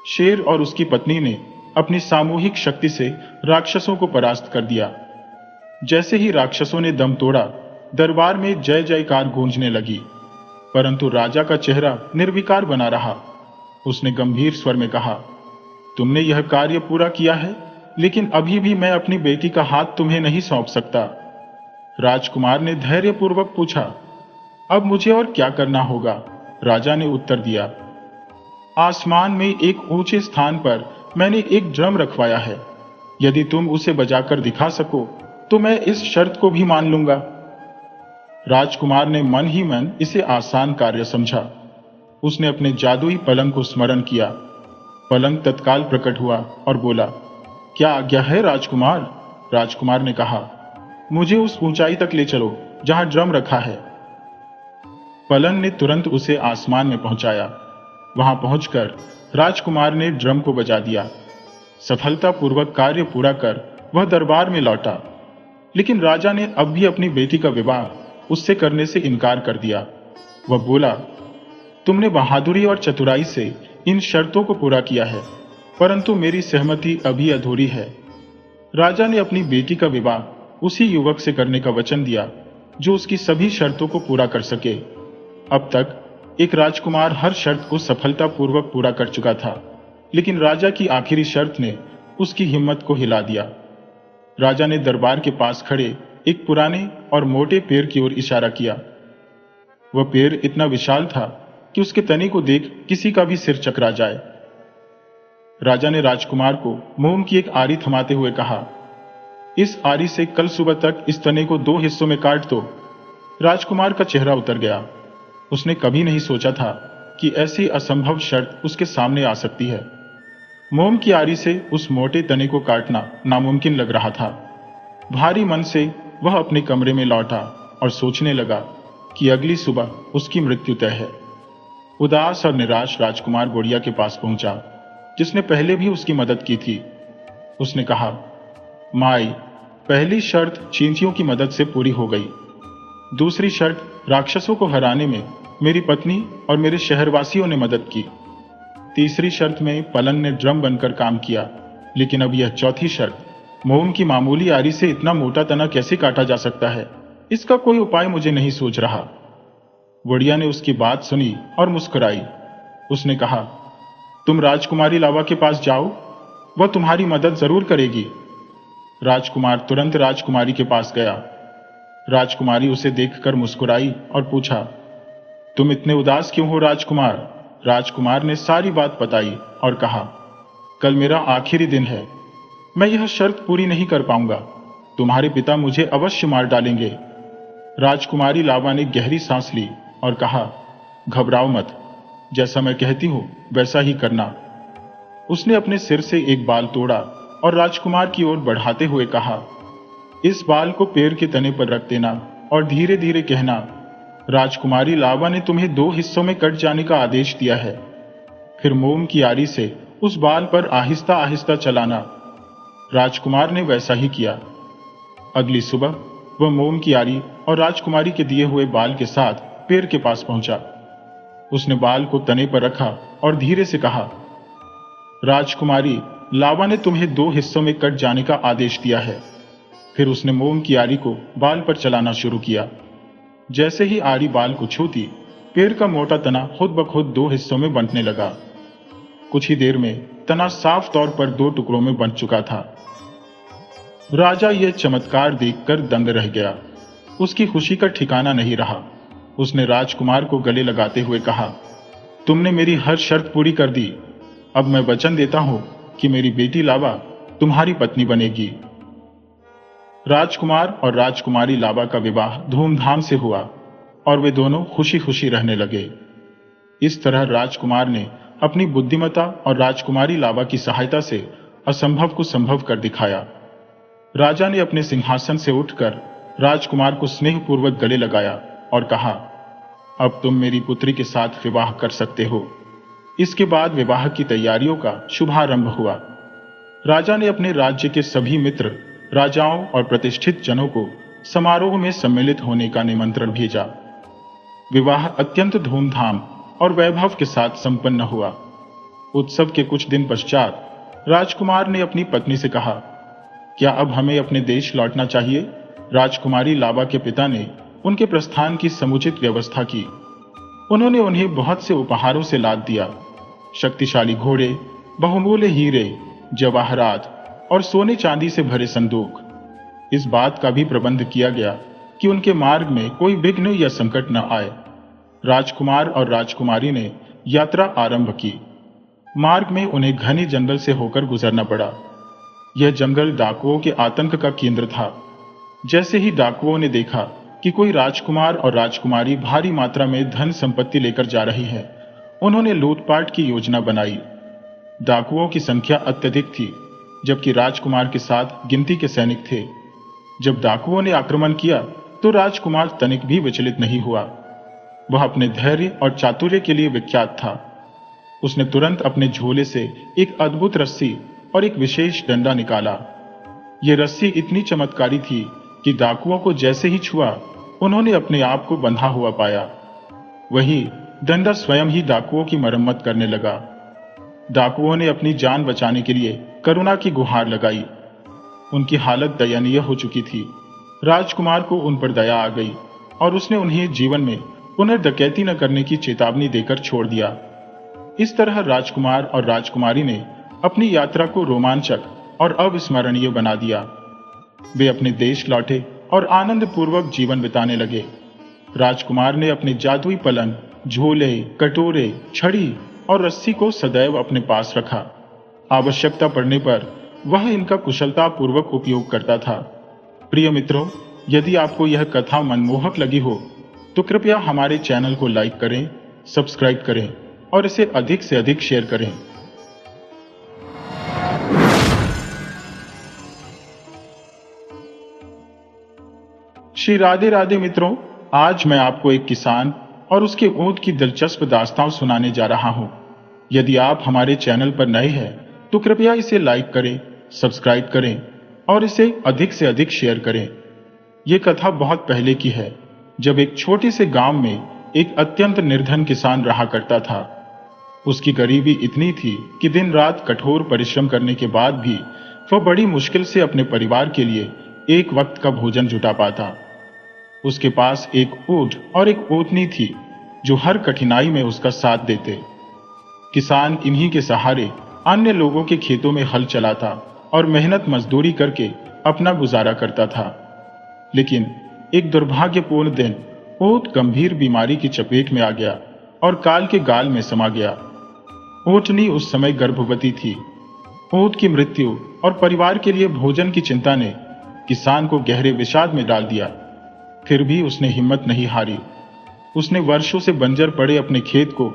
शेर और उसकी पत्नी ने अपनी सामूहिक शक्ति से राक्षसों को परास्त कर दिया। जैसे ही राक्षसों ने दम तोड़ा, दरबार में जय जयकार गूंजने लगी, परंतु राजा का चेहरा निर्विकार बना रहा। उसने गंभीर स्वर में कहा, तुमने यह कार्य पूरा किया है, लेकिन अभी भी मैं अपनी बेटी का हाथ तुम्हें नहीं सौंप सकता। राजकुमार ने धैर्यपूर्वक पूछा, अब मुझे और क्या करना होगा? राजा ने उत्तर दिया, आसमान में एक ऊंचे स्थान पर मैंने एक ड्रम रखवाया है। यदि तुम उसे बजाकर दिखा सको तो मैं इस शर्त को भी मान लूंगा। राजकुमार ने मन ही मन इसे आसान कार्य समझा। उसने अपने जादुई पलंग को स्मरण किया। पलंग तत्काल प्रकट हुआ और बोला, क्या आज्ञा है राजकुमार? राजकुमार ने कहा, मुझे उस ऊंचाई तक ले चलो जहां ड्रम रखा है। पलंग ने तुरंत उसे आसमान में पहुंचाया। वहां पहुंचकर राजकुमार ने ड्रम को बजा दिया। सफलतापूर्वक कार्य पूरा कर वह दरबार में लौटा, लेकिन राजा ने अब भी अपनी बेटी का विवाह उससे करने से इनकार कर दिया। वह बोला, तुमने बहादुरी और चतुराई से इन शर्तों को पूरा किया है, परंतु मेरी सहमति अभी अधूरी है। राजा ने अपनी बेटी का विवाह उसी युवक से करने का वचन दिया जो उसकी सभी शर्तों को पूरा कर सके। अब तक एक राजकुमार हर शर्त को सफलतापूर्वक पूरा कर चुका था, लेकिन राजा की आखिरी शर्त ने उसकी हिम्मत को हिला दिया। राजा ने दरबार के पास खड़े एक पुराने और मोटे पेड़ की ओर इशारा किया। वह पेड़ इतना विशाल था कि उसके तने को देख किसी का भी सिर चकरा जाए। राजा ने राजकुमार को मोम की एक आरी थमाते हुए कहा, इस आरी से कल सुबह तक इस तने को 2 हिस्सों में काट दो। राजकुमार का चेहरा उतर गया। उसने कभी नहीं सोचा था कि ऐसी असंभव शर्त उसके सामने आ सकती है। मोम की आरी से उस मोटे तने को काटना नामुमकिन लग रहा था। भारी मन से वह अपने कमरे में लौटा और सोचने लगा कि अगली सुबह उसकी मृत्यु तय है। उदास और निराश राजकुमार बुढ़िया के पास पहुंचा, जिसने पहले भी उसकी मदद की थी। उसने कहा, माई, पहली शर्त चींटियों की मदद से पूरी हो गई। दूसरी शर्त राक्षसों को हराने में मेरी पत्नी और मेरे शहरवासियों ने मदद की। तीसरी शर्त में पलंग ने ड्रम बनकर काम किया, लेकिन अब यह चौथी शर्त मोम की मामूली आरी से इतना मोटा तना कैसे काटा जा सकता है? इसका कोई उपाय मुझे नहीं सूझ रहा। बुढ़िया ने उसकी बात सुनी और मुस्कुराई। उसने कहा, तुम राजकुमारी लावा के पास जाओ, वह तुम्हारी मदद जरूर करेगी। राजकुमार तुरंत राजकुमारी के पास गया। राजकुमारी उसे देखकर मुस्कुराई और पूछा, तुम इतने उदास क्यों हो राजकुमार? राजकुमार ने सारी बात बताई और कहा, कल मेरा आखिरी दिन है, मैं यह शर्त पूरी नहीं कर पाऊंगा। तुम्हारे पिता मुझे अवश्य मार डालेंगे। राजकुमारी लावा ने गहरी सांस ली और कहा, घबराओ मत, जैसा मैं कहती हूं वैसा ही करना। उसने अपने सिर से एक बाल तोड़ा और राजकुमार की ओर बढ़ाते हुए कहा, इस बाल को पेड़ के तने पर रख देना और धीरे धीरे कहना, राजकुमारी लावा ने तुम्हें 2 हिस्सों में कट जाने का आदेश दिया है। फिर मोम की आरी से उस बाल पर आहिस्ता आहिस्ता चलाना। राजकुमार ने वैसा ही किया। अगली सुबह वह मोम की आरी और राजकुमारी के दिए हुए बाल के साथ पेड़ के पास पहुंचा। उसने बाल को तने पर रखा और धीरे से कहा, राजकुमारी लावा ने तुम्हें 2 हिस्सों में कट जाने का आदेश दिया है। फिर उसने मोम की आरी को बाल पर चलाना शुरू किया। जैसे ही आरी बाल को छूती, पेड़ का मोटा तना खुद ब खुद 2 हिस्सों में बंटने लगा। कुछ ही देर में तना साफ तौर पर 2 टुकड़ों में बंट चुका था। राजा यह चमत्कार देखकर दंग रह गया। उसकी खुशी का ठिकाना नहीं रहा। उसने राजकुमार को गले लगाते हुए कहा, तुमने मेरी हर शर्त पूरी कर दी। अब मैं वचन देता हूं कि मेरी बेटी लावा तुम्हारी पत्नी बनेगी। राजकुमार और राजकुमारी लावा का विवाह धूमधाम से हुआ और वे दोनों खुशी खुशी रहने लगे। इस तरह राजकुमार ने अपनी बुद्धिमत्ता और राजकुमारी लावा की सहायता से असंभव को संभव कर दिखाया। राजा ने अपने सिंहासन से उठकर राजकुमार को स्नेहपूर्वक गले लगाया और कहा, अब तुम मेरी पुत्री के साथ विवाह कर सकते हो। इसके बाद विवाह की तैयारियों का शुभारंभ हुआ। राजा ने अपने राज्य के सभी मित्र, राजाओं और प्रतिष्ठित जनों को समारोह में सम्मिलित होने का निमंत्रण भेजा। विवाह अत्यंत धूमधाम और वैभव के साथ संपन्न हुआ। उत्सव के कुछ दिन पश्चात राजकुमार ने अपनी पत्नी से कहा, क्या अब हमें अपने देश लौटना चाहिए? राजकुमारी लावा के पिता ने उनके प्रस्थान की समुचित व्यवस्था की। उन्होंने उन्हें बहुत से उपहारों से लाद दिया। शक्तिशाली घोड़े, बहुमूल्य हीरे, जवाहरात और सोने चांदी से भरे संदूक। इस बात का भी प्रबंध किया गया कि उनके मार्ग में कोई विघ्न या संकट न आए। राजकुमार और राजकुमारी ने यात्रा आरंभ की। मार्ग में उन्हें घने जंगल से होकर गुजरना पड़ा। यह जंगल डाकुओं के आतंक का केंद्र था। जैसे ही डाकुओं ने देखा कि कोई राजकुमार और राजकुमारी भारी मात्रा में धन संपत्ति लेकर जा रही है, उन्होंने लूटपाट की योजना बनाई। डाकुओं की संख्या अत्यधिक थी, जबकि राजकुमार के साथ गिनती के सैनिक थे। जब डाकुओं ने आक्रमण किया तो राजकुमार तनिक भी विचलित नहीं हुआ। वह अपने धैर्य और चातुर्य के लिए विख्यात था। उसने तुरंत अपने झोले से एक अद्भुत रस्सी और एक विशेष डंडा निकाला। यह रस्सी इतनी चमत्कारी थी कि डाकुओं को जैसे ही छुआ, उन्होंने अपने आप को बंधा हुआ पाया। वही डंडा स्वयं ही डाकुओं की मरम्मत करने लगा। डाकुओं ने अपनी जान बचाने के लिए करुणा की गुहार लगाई। उनकी हालत दयनीय हो चुकी थी। राजकुमार को उन पर दया आ गई और उसने उन्हें जीवन में पुनर्डकैती न करने की चेतावनी देकर छोड़ दिया। इस तरह राजकुमार और राजकुमारी ने अपनी यात्रा को रोमांचक और अविस्मरणीय बना दिया। वे अपने देश लौटे और आनंद पूर्वक जीवन बिताने लगे। राजकुमार ने अपने जादुई पलंग, झोले, कटोरे, छड़ी और रस्सी को सदैव अपने पास रखा। आवश्यकता पड़ने पर वह इनका कुशलता पूर्वक उपयोग करता था। प्रिय मित्रों, यदि आपको यह कथा मनमोहक लगी हो तो कृपया हमारे चैनल को लाइक करें, सब्सक्राइब करें और इसे अधिक से अधिक शेयर करें। श्री राधे राधे मित्रों, आज मैं आपको एक किसान और उसके ऊंट की दिलचस्प दास्तान सुनाने जा रहा हूं। यदि आप हमारे चैनल पर नए हैं तो कृपया इसे लाइक करें, सब्सक्राइब करें और इसे अधिक से अधिक शेयर करें। यह कथा बहुत पहले की है, जब एक छोटे से गांव में एक अत्यंत निर्धन किसान रहा करता था। उसकी गरीबी इतनी थी कि दिन रात कठोर परिश्रम करने के बाद भी वह बड़ी मुश्किल से अपने परिवार के लिए एक वक्त का भोजन जुटा पाता। उसके पास एक ऊंट और एक ऊँटनी थी जो हर कठिनाई में उसका साथ देते। किसान इन्हीं के सहारे अन्य लोगों के खेतों में हल चलाता और मेहनत मजदूरी करके अपना गुजारा करता था। लेकिन एक दुर्भाग्यपूर्ण दिन ऊंट गंभीर बीमारी की चपेट में आ गया और काल के गाल में समा गया। ऊँटनी उस समय गर्भवती थी। ऊँट की मृत्यु और परिवार के लिए भोजन की चिंता ने किसान को गहरे विषाद में डाल दिया। फिर भी उसने हिम्मत नहीं हारी। उसने वर्षों से बंजर पड़े अपने खेत को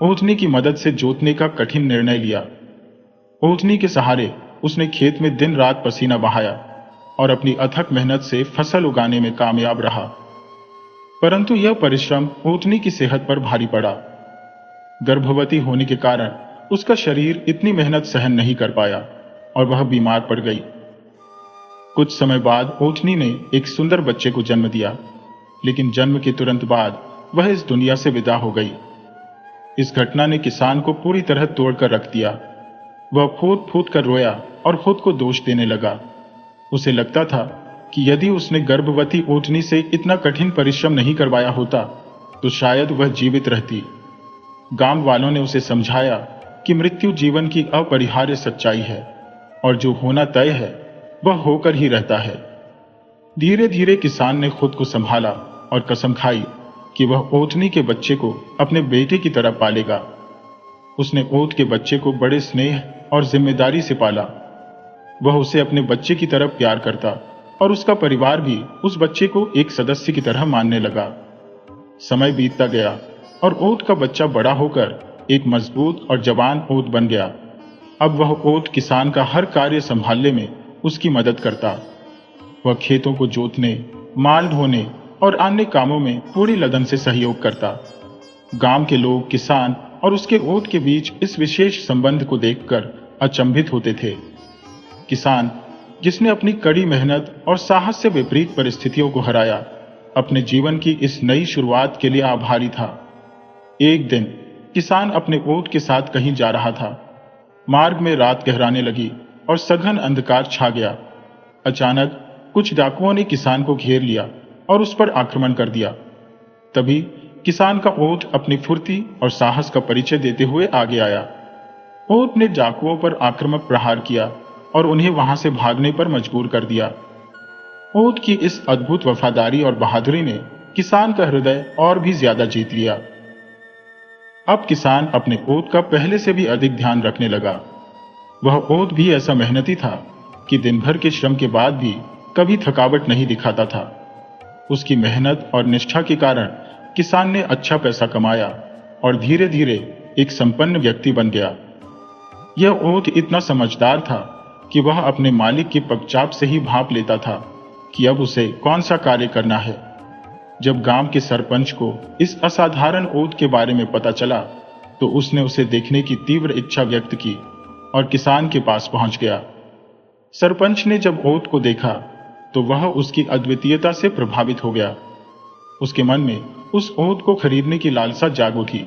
ऊँटनी की मदद से जोतने का कठिन निर्णय लिया। ऊँटनी के सहारे उसने खेत में दिन रात पसीना बहाया और अपनी अथक मेहनत से फसल उगाने में कामयाब रहा। परंतु यह परिश्रम ऊँटनी की सेहत पर भारी पड़ा। गर्भवती होने के कारण उसका शरीर इतनी मेहनत सहन नहीं कर पाया और वह बीमार पड़ गई। कुछ समय बाद ऊँटनी ने एक सुंदर बच्चे को जन्म दिया, लेकिन जन्म के तुरंत बाद वह इस दुनिया से विदा हो गई। इस घटना ने किसान को पूरी तरह तोड़कर रख दिया। वह फूट फूट कर रोया और खुद को दोष देने लगा। उसे लगता था कि यदि उसने गर्भवती ऊँटनी से इतना कठिन परिश्रम नहीं करवाया होता तो शायद वह जीवित रहती। गांव वालों ने उसे समझाया कि मृत्यु जीवन की अपरिहार्य सच्चाई है और जो होना तय है वह होकर ही रहता है। धीरे धीरे किसान ने खुद को संभाला और कसम खाई कि वह ऊँटनी के बच्चे को अपने बेटे की तरह पालेगा। उसने ऊँट के बच्चे को बड़े स्नेह और जिम्मेदारी से पाला। वह उसे अपने बच्चे की तरह प्यार करता और उसका परिवार भी उस बच्चे को एक सदस्य की तरह मानने लगा। समय बीतता गया और ऊँट का बच्चा बड़ा होकर एक मजबूत और जवान ऊँट बन गया। अब वह ऊँट किसान का हर कार्य संभालने में उसकी मदद करता। वह खेतों को जोतने, माल ढोने और अन्य कामों में पूरी लगन से सहयोग करता। गांव के लोग किसान और उसके ऊँट के बीच इस विशेष संबंध को देखकर अचंभित होते थे। किसान, जिसने अपनी कड़ी मेहनत और साहस से विपरीत परिस्थितियों को हराया, अपने जीवन की इस नई शुरुआत के लिए आभारी था। एक दिन किसान अपने ऊँट के साथ कहीं जा रहा था। मार्ग में रात गहराने लगी और सघन अंधकार छा गया। अचानक कुछ डाकुओं ने किसान को घेर लिया और उस पर आक्रमण कर दिया। तभी किसान का ऊँट अपनी फुर्ती और साहस का परिचय देते हुए आगे आया। ऊँट ने डाकुओं पर आक्रामक प्रहार किया और उन्हें वहां से भागने पर मजबूर कर दिया। ऊँट की इस अद्भुत वफादारी और बहादुरी ने किसान का हृदय और भी ज्यादा जीत लिया। अब किसान अपने ऊँट का पहले से भी अधिक ध्यान रखने लगा। वह ऊँट भी ऐसा मेहनती था कि दिन भर के श्रम के बाद भी कभी थकावट नहीं दिखाता था। उसकी मेहनत और निष्ठा के कारण किसान ने अच्छा पैसा कमाया और धीरे धीरे एक संपन्न व्यक्ति बन गया। यह ऊँट इतना समझदार था कि वह अपने मालिक की पगचाप से ही भांप लेता था कि अब उसे कौन सा कार्य करना है। जब गांव के सरपंच को इस असाधारण ऊँट के बारे में पता चला तो उसने उसे देखने की तीव्र इच्छा व्यक्त की और किसान के पास पहुंच गया। सरपंच ने जब ऊँट को देखा तो वह उसकी अद्वितीयता से प्रभावित हो गया। उसके मन में उस ऊँट को खरीदने की लालसा जाग उठी।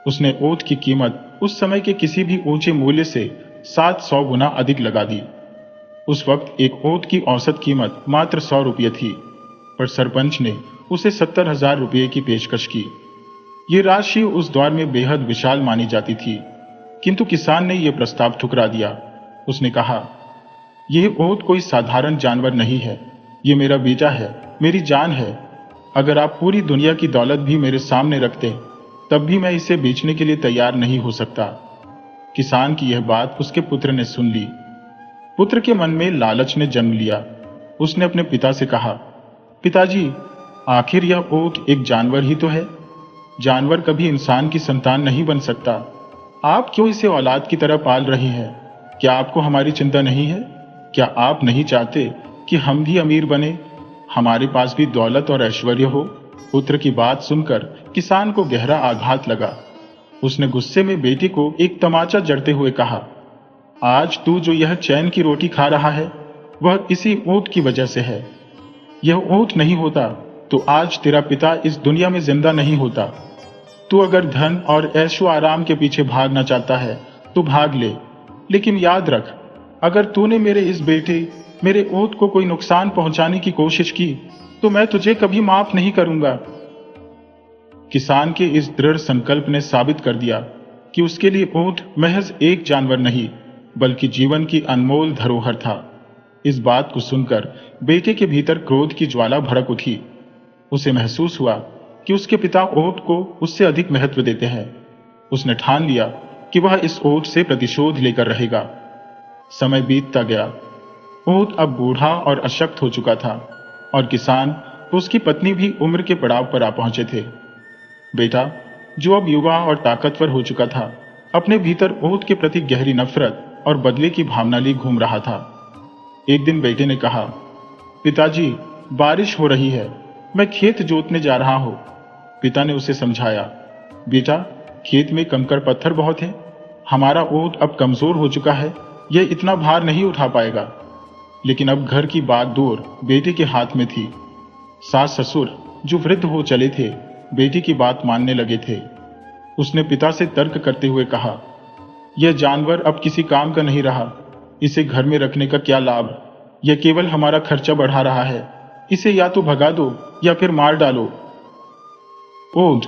उसने ऊँट की कीमत उस समय के किसी भी ऊंचे मूल्य से 700 गुना अधिक लगा दी। उस वक्त एक ऊँट की औसत कीमत मात्र 100 रुपये थी, पर सरपंच ने उसे 70,000 रुपये की पेशकश की। ये राशि उस दौर में बेहद विशाल मानी जाती थी, किंतु किसान ने यह प्रस्ताव ठुकरा दिया। उसने कहा, यह ऊँट कोई साधारण जानवर नहीं है, ये मेरा बेटा है, मेरी जान है। अगर आप पूरी दुनिया की दौलत भी मेरे सामने रखते तब भी मैं इसे बेचने के लिए तैयार नहीं हो सकता। किसान की यह बात उसके पुत्र ने सुन ली। पुत्र के मन में लालच ने जन्म लिया। उसने अपने पिता से कहा, पिताजी, आखिर यह ऊँट एक जानवर ही तो है। जानवर कभी इंसान की संतान नहीं बन सकता। आप क्यों इसे औलाद की तरह पाल रहे हैं? क्या आपको हमारी चिंता नहीं है? क्या आप नहीं चाहते कि हम भी अमीर बने, हमारे पास भी दौलत और ऐश्वर्य हो? पुत्र की बात सुनकर किसान को गहरा आघात लगा। उसने गुस्से में बेटे को एक तमाचा जड़ते हुए कहा, आज तू जो यह चैन की रोटी खा रहा है वह इसी ऊँट की वजह से है। यह ऊँट नहीं होता तो आज तेरा पिता इस दुनिया में जिंदा नहीं होता। तू अगर धन और ऐशो आराम के पीछे भागना चाहता है तो भाग ले, लेकिन याद रख, अगर तूने मेरे इस बेटे, मेरे ऊंट को कोई नुकसान पहुंचाने की कोशिश की तो मैं तुझे कभी माफ नहीं करूंगा। किसान के इस दृढ़ संकल्प ने साबित कर दिया कि उसके लिए ऊंट महज एक जानवर नहीं, बल्कि जीवन की अनमोल धरोहर था। इस बात को सुनकर बेटे के भीतर क्रोध की ज्वाला भड़क उठी। उसे महसूस हुआ कि उसके पिता ऊंट को उससे अधिक महत्व देते हैं। उसने ठान लिया कि वह इस ऊंट से प्रतिशोध लेकर रहेगा। समय बीतता गया। ऊंट अब बूढ़ा और अशक्त हो चुका था और किसान तो उसकी पत्नी भी उम्र के पड़ाव पर आ पहुंचे थे। बेटा, जो अब युवा और ताकतवर हो चुका था, अपने भीतर ऊंट के प्रति गहरी नफरत और बदले की भावना लिए घूम रहा था। एक दिन बेटे ने कहा, पिताजी, बारिश हो रही है, मैं खेत जोतने जा रहा हूं। पिता ने उसे समझाया, बेटा, खेत में कंकड़ पत्थर बहुत है, हमारा ऊंट अब कमजोर हो चुका है, यह इतना भार नहीं उठा पाएगा। लेकिन अब घर की बात दूर बेटे के हाथ में थी। सास ससुर जो वृद्ध हो चले थे, बेटी की बात मानने लगे थे। उसने पिता से तर्क करते हुए कहा, यह जानवर अब किसी काम का नहीं रहा, इसे घर में रखने का क्या लाभ, यह केवल हमारा खर्चा बढ़ा रहा है, इसे या तो भगा दो या फिर मार डालो। ऊंट,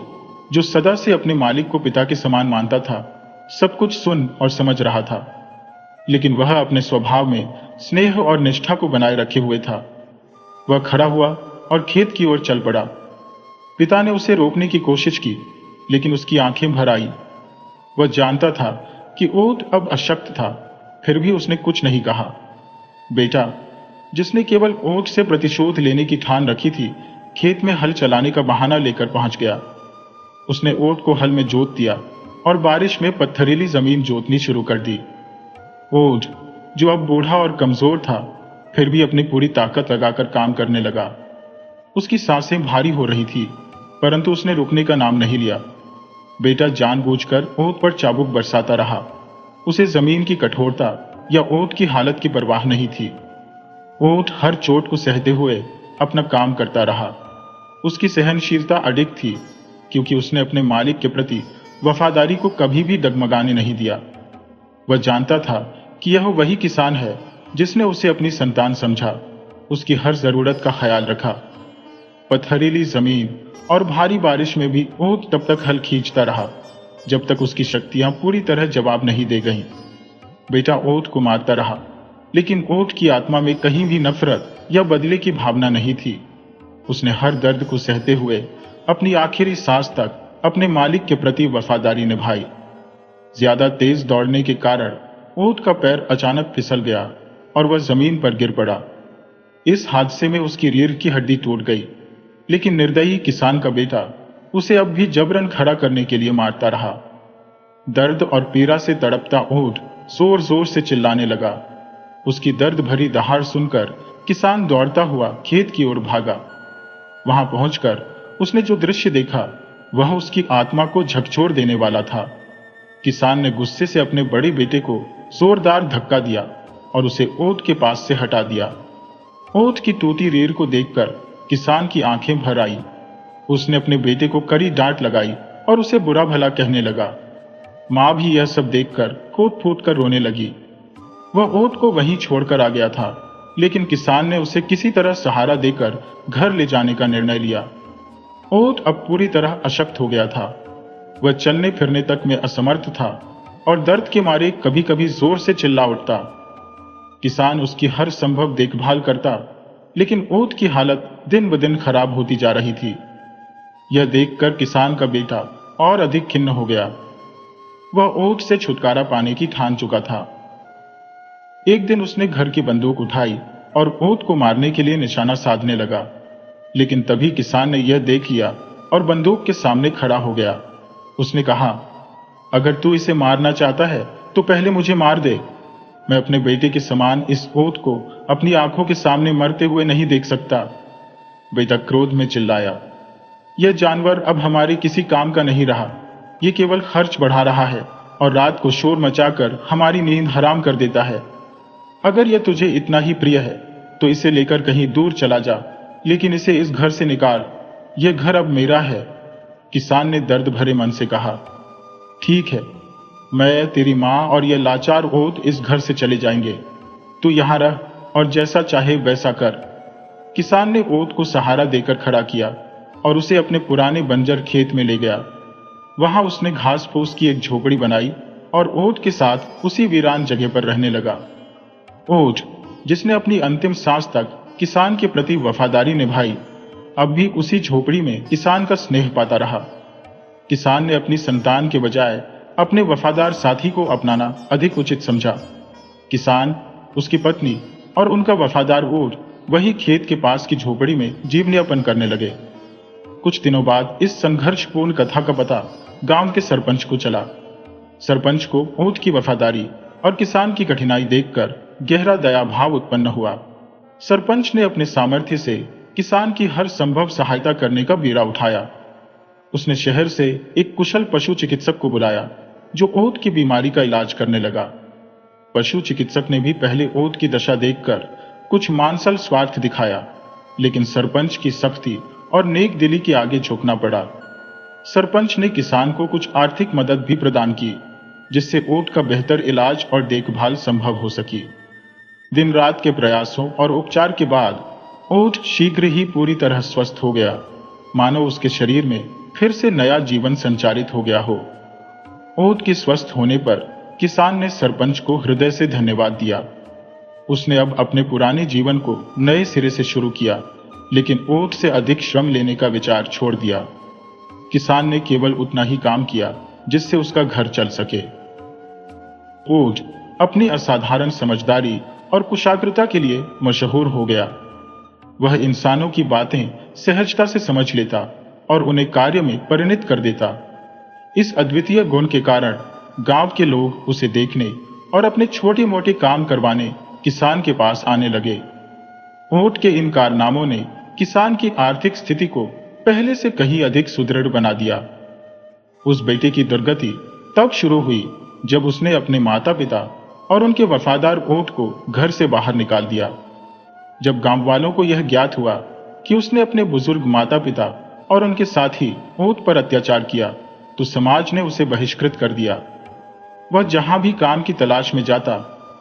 जो सदा से अपने मालिक को पिता के समान मानता था, सब कुछ सुन और समझ रहा था, लेकिन वह अपने स्वभाव में स्नेह और निष्ठा को बनाए रखे हुए था। वह खड़ा हुआ और खेत की ओर चल पड़ा। पिता ने उसे रोकने की कोशिश की, लेकिन उसकी आंखें भर आई। वह जानता था कि ऊंट अब अशक्त था, फिर भी उसने कुछ नहीं कहा। बेटा, जिसने केवल ऊंट से प्रतिशोध लेने की ठान रखी थी, खेत में हल चलाने का बहाना लेकर पहुंच गया। उसने ऊंट को हल में जोत दिया और बारिश में पत्थरीली जमीन जोतनी शुरू कर दी। ऊंट, जो अब बूढ़ा और कमजोर था, फिर भी अपनी पूरी ताकत लगाकर काम करने लगा। उसकी सांसें भारी हो रही थी, परंतु उसने रुकने का नाम नहीं लिया। बेटा जानबूझकर ऊंट पर चाबुक बरसाता रहा। उसे जमीन की कठोरता या ऊंट की हालत की परवाह नहीं थी। ऊंट हर चोट को सहते हुए अपना काम करता रहा। उसकी सहनशीलता अडिग थी, क्योंकि उसने अपने मालिक के प्रति वफादारी को कभी भी डगमगाने नहीं दिया। वह जानता था कि यह वही किसान है जिसने उसे अपनी संतान समझा, उसकी हर जरूरत का ख्याल रखा। पथरीली जमीन और भारी बारिश में भी ऊंट तब तक हल खींचता रहा जब तक उसकी शक्तियां पूरी तरह जवाब नहीं दे गईं। बेटा ऊंट को मारता रहा, लेकिन ऊंट की आत्मा में कहीं भी नफरत या बदले की भावना नहीं थी। उसने हर दर्द को सहते हुए अपनी आखिरी सांस तक अपने मालिक के प्रति वफादारी निभाई। ज्यादा तेज दौड़ने के कारण ऊंट का पैर अचानक फिसल गया और वह जमीन पर गिर पड़ा। इस हादसे में उसकी रीढ़ की हड्डी टूट गई, लेकिन निर्दयी किसान का बेटा उसे अब भी जबरन खड़ा करने के लिए मारता रहा। दर्द और पीड़ा से तड़पता ऊंट जोर जोर से चिल्लाने लगा। उसकी दर्द भरी दहाड़ सुनकर किसान दौड़ता हुआ खेत की ओर भागा। वहां पहुंचकर उसने जो दृश्य देखा, वह उसकी आत्मा को झकझोर देने वाला था। किसान ने गुस्से से अपने बड़े बेटे को जोरदार धक्का दिया और उसे ऊंट के पास से हटा दिया। ऊंट की टूटी रीढ़ को देखकर किसान की आंखें भर आई। उसने अपने बेटे को कड़ी डांट लगाई और उसे बुरा भला कहने लगा। मां भी यह सब देखकर कूट फूट कर रोने लगी। वह ऊंट को वहीं छोड़कर आ गया था, लेकिन किसान ने उसे किसी तरह सहारा देकर घर ले जाने का निर्णय लिया। ऊंट अब पूरी तरह अशक्त हो गया था। वह चलने फिरने तक में असमर्थ था और दर्द के मारे कभी कभी जोर से चिल्ला उठता। किसान उसकी हर संभव देखभाल करता, लेकिन ऊंट की हालत दिन ब दिन खराब होती जा रही थी। यह देखकर किसान का बेटा और अधिक खिन्न हो गया। वह ऊंट से छुटकारा पाने की ठान चुका था। एक दिन उसने घर की बंदूक उठाई और ऊंट को मारने के लिए निशाना साधने लगा, लेकिन तभी किसान ने यह देख लिया और बंदूक के सामने खड़ा हो गया। उसने कहा, अगर तू इसे मारना चाहता है तो पहले मुझे मार दे। मैं अपने बेटे के समान इस ऊंट को अपनी आंखों के सामने मरते हुए नहीं देख सकता। बेटा क्रोध में चिल्लाया, यह जानवर अब हमारे किसी काम का नहीं रहा। यह केवल खर्च बढ़ा रहा है और रात को शोर मचाकर हमारी नींद हराम कर देता है। अगर यह तुझे इतना ही प्रिय है तो इसे लेकर कहीं दूर चला जा, लेकिन इसे इस घर से निकाल। यह घर अब मेरा है। किसान ने दर्द भरे मन से कहा, ठीक है, मैं, तेरी मां और यह लाचार ऊंट इस घर से चले जाएंगे, तू यहाँ रह और जैसा चाहे वैसा कर। किसान ने ओट को सहारा देकर खड़ा किया और उसे अपने पुराने बंजर खेत में ले गया। वहां उसने घास फूस की एक झोपड़ी बनाई और ओट के साथ उसी वीरान जगह पर रहने लगा। ओट, जिसने अपनी अंतिम सांस तक किसान के प्रति वफादारी निभाई, अब भी उसी झोपड़ी में किसान का स्नेह पाता रहा। किसान ने अपनी संतान के बजाय अपने वफादार साथी को अपनाना अधिक उचित समझा। किसान, उसकी पत्नी और उनका वफादार ओट वही खेत के पास की झोपड़ी में जीवनयापन करने लगे। कुछ दिनों बाद इस संघर्षपूर्ण कथा का पता गांव के सरपंच को चला। सरपंच को ओट की वफादारी और किसान की कठिनाई देखकर गहरा दया भाव उत्पन्न हुआ। सरपंच ने अपने सामर्थ्य से किसान की हर संभव सहायता करने का बीड़ा उठाया। उसने शहर से एक कुशल पशु चिकित्सक को बुलाया जो ओट की बीमारी का इलाज करने लगा। पशु चिकित्सक ने भी पहले ओट की दशा देखकर कुछ मानसल स्वार्थ दिखाया, लेकिन सरपंच की सख्ती और नेक दिली के आगे झुकना पड़ा। सरपंच ने किसान को कुछ आर्थिक मदद भी प्रदान की, जिससे ओट का बेहतर इलाज और देखभाल संभव हो सकी। दिन रात के प्रयासों और उपचार के बाद ओट शीघ्र ही पूरी तरह स्वस्थ हो गया, मानो उसके शरीर में फिर से नया जीवन संचारित हो गया हो। ओट के स्वस्थ होने पर किसान ने सरपंच को हृदय से धन्यवाद दिया। उसने अब अपने पुराने जीवन को नए सिरे से शुरू किया, लेकिन ओट से अधिक श्रम लेने का विचार छोड़ दिया। किसान ने केवल उतना ही काम किया जिससे उसका घर चल सके। ओट अपनी असाधारण समझदारी और कुशाग्रता के लिए मशहूर हो गया। वह इंसानों की बातें सहजता से समझ लेता और उन्हें कार्य में परिणत कर देता। इस अद्वितीय गुण के कारण गांव के लोग उसे देखने और अपने छोटे मोटे काम करवाने किसान के पास आने लगे। ओट के इन कारनामों ने किसान की आर्थिक स्थिति को पहले से कहीं अधिक सुदृढ़ बना दिया। उस बेटे की दुर्गति तब शुरू हुई जब उसने अपने माता पिता और उनके वफादार ओट को घर से बाहर निकाल दिया। जब गांव वालों को यह ज्ञात हुआ कि उसने अपने बुजुर्ग माता पिता और उनके साथी ओट पर अत्याचार किया, तो समाज ने उसे बहिष्कृत कर दिया। वह जहां भी काम की तलाश में जाता,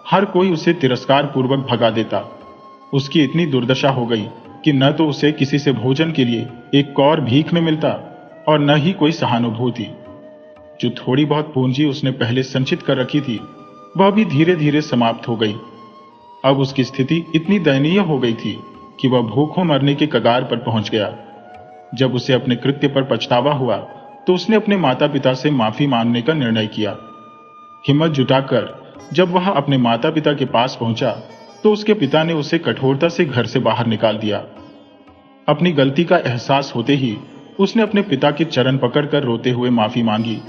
हर कोई उसे तिरस्कार पूर्वक भगा देता। उसकी इतनी दुर्दशा हो गई कि न तो उसे किसी से भोजन के लिए एक कौर भीख में मिलता और न ही कोई सहानुभूति। जो थोड़ी बहुत पूंजी उसने पहले संचित कर रखी थी, वह भी धीरे धीरे समाप्त हो गई। अब उसकी स्थिति इतनी दयनीय हो गई थी कि वह भूखों मरने के कगार पर पहुंच गया। जब उसे अपने कृत्य पर पछतावा हुआ, तो उसने अपने माता पिता से माफी मांगने का निर्णय किया। हिम्मत जुटाकर जब वह अपने माता पिता के पास पहुंचा, तो उसके पिता ने उसे कठोरता से घर से बाहर निकाल दिया। अपनी गलती का एहसास होते ही उसने अपने पिता के चरण पकड़कर रोते हुए माफी मांगी,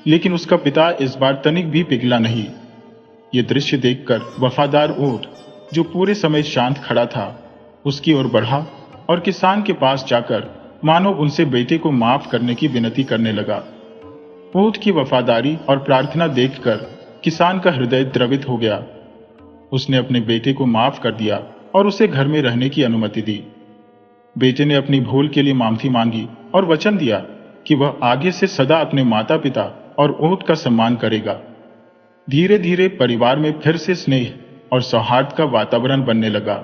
लेकिन उसका पिता इस बार तनिक भी पिघला नहीं। ये दृश्य देखकर वफादार ओट, जो पूरे समय शांत खड़ा था, उसकी ओर बढ़ा और किसान के पास जाकर मानो उनसे बेटे को माफ करने की विनती करने लगा। ओट की वफादारी और प्रार्थना देखकर किसान का हृदय द्रवित हो गया। उसने अपने बेटे को माफ कर दिया और उसे घर में रहने की अनुमति दी। बेटे ने अपनी भूल के लिए माफी मांगी और वचन दिया कि वह आगे से सदा अपने माता पिता और ओट का सम्मान करेगा। धीरे धीरे परिवार में फिर से स्नेह और सौहार्द का वातावरण बनने लगा।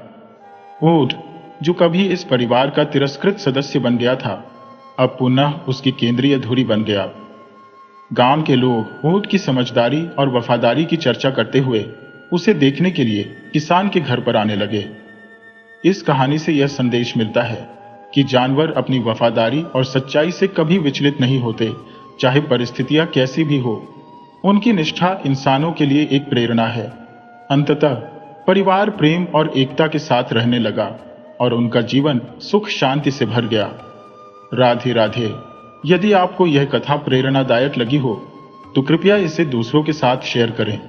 ओट, जो कभी इस परिवार का तिरस्कृत सदस्य बन गया था, अब पुनः उसकी केंद्रीय धुरी बन गया। गांव के लोग ओट की समझदारी और वफादारी की चर्चा करते हुए उसे देखने के लिए किसान के घर पर आने लगे। इस कहानी से यह संदेश मिलता है कि जानवर अपनी वफादारी और सच्चाई से कभी विचलित नहीं होते, चाहे परिस्थितियां कैसी भी हो। उनकी निष्ठा इंसानों के लिए एक प्रेरणा है। अंततः परिवार प्रेम और एकता के साथ रहने लगा और उनका जीवन सुख शांति से भर गया। राधे राधे। यदि आपको यह कथा प्रेरणादायक लगी हो तो कृपया इसे दूसरों के साथ शेयर करें।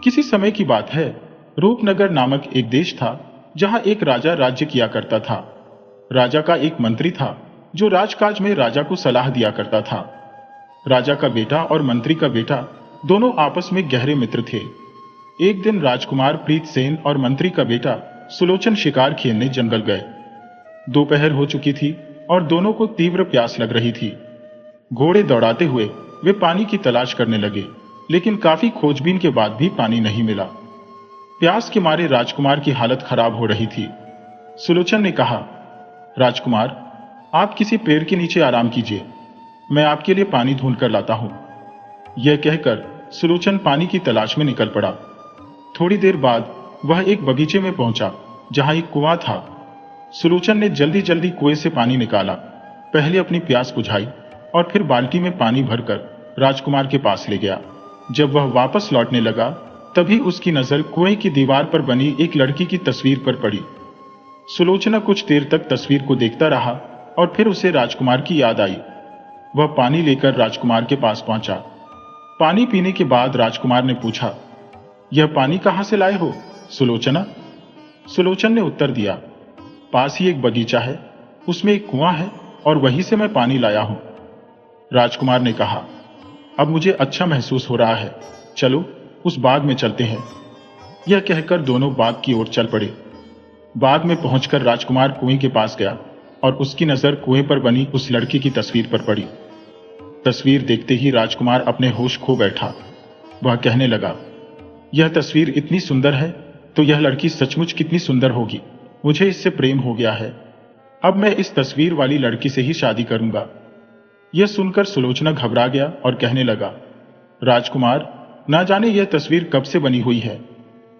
किसी समय की बात है, रूपनगर नामक एक देश था जहां एक राजा राज्य किया करता था। राजा का एक मंत्री था जो राजकाज में राजा को सलाह दिया करता था। राजा का बेटा और मंत्री का बेटा दोनों आपस में गहरे मित्र थे। एक दिन राजकुमार प्रीतसेन और मंत्री का बेटा सुलोचन शिकार खेलने जंगल गए। दोपहर हो चुकी थी और दोनों को तीव्र प्यास लग रही थी। घोड़े दौड़ाते हुए वे पानी की तलाश करने लगे, लेकिन काफी खोजबीन के बाद भी पानी नहीं मिला। प्यास के मारे राजकुमार की हालत खराब हो रही थी। सुलोचन ने कहा, राजकुमार, आप किसी पेड़ के नीचे आराम कीजिए, मैं आपके लिए पानी ढूंढ कर लाता हूं। यह कहकर सुलोचन पानी की तलाश में निकल पड़ा। थोड़ी देर बाद वह एक बगीचे में पहुंचा जहां एक कुआं था। सुलोचन ने जल्दी जल्दी कुएं से पानी निकाला, पहले अपनी प्यास बुझाई और फिर बाल्टी में पानी भरकर राजकुमार के पास ले गया। जब वह वापस लौटने लगा तभी उसकी नजर कुएं की दीवार पर बनी एक लड़की की तस्वीर पर पड़ी। सुलोचना कुछ देर तक तस्वीर को देखता रहा और फिर उसे राजकुमार की याद आई। वह पानी लेकर राजकुमार के पास पहुंचा। पानी पीने के बाद राजकुमार ने पूछा, यह पानी कहां से लाए हो सुलोचना? सुलोचन ने उत्तर दिया, पास ही एक बगीचा है, उसमें एक कुआं है और वहीं से मैं पानी लाया हूं। राजकुमार ने कहा, अब मुझे अच्छा महसूस हो रहा है, चलो उस बाग में चलते हैं। यह कहकर दोनों बाग की ओर चल पड़े। बाग में पहुंचकर राजकुमार कुएं के पास गया और उसकी नजर कुएं पर बनी उस लड़की की तस्वीर पर पड़ी। तस्वीर देखते ही राजकुमार अपने होश खो बैठा। वह कहने लगा, यह तस्वीर इतनी सुंदर है तो यह लड़की सचमुच कितनी सुंदर होगी। मुझे इससे प्रेम हो गया है। अब मैं इस तस्वीर वाली लड़की से ही शादी करूंगा। यह सुनकर सुलोचना घबरा गया और कहने लगा, राजकुमार, ना जाने यह तस्वीर कब से बनी हुई है।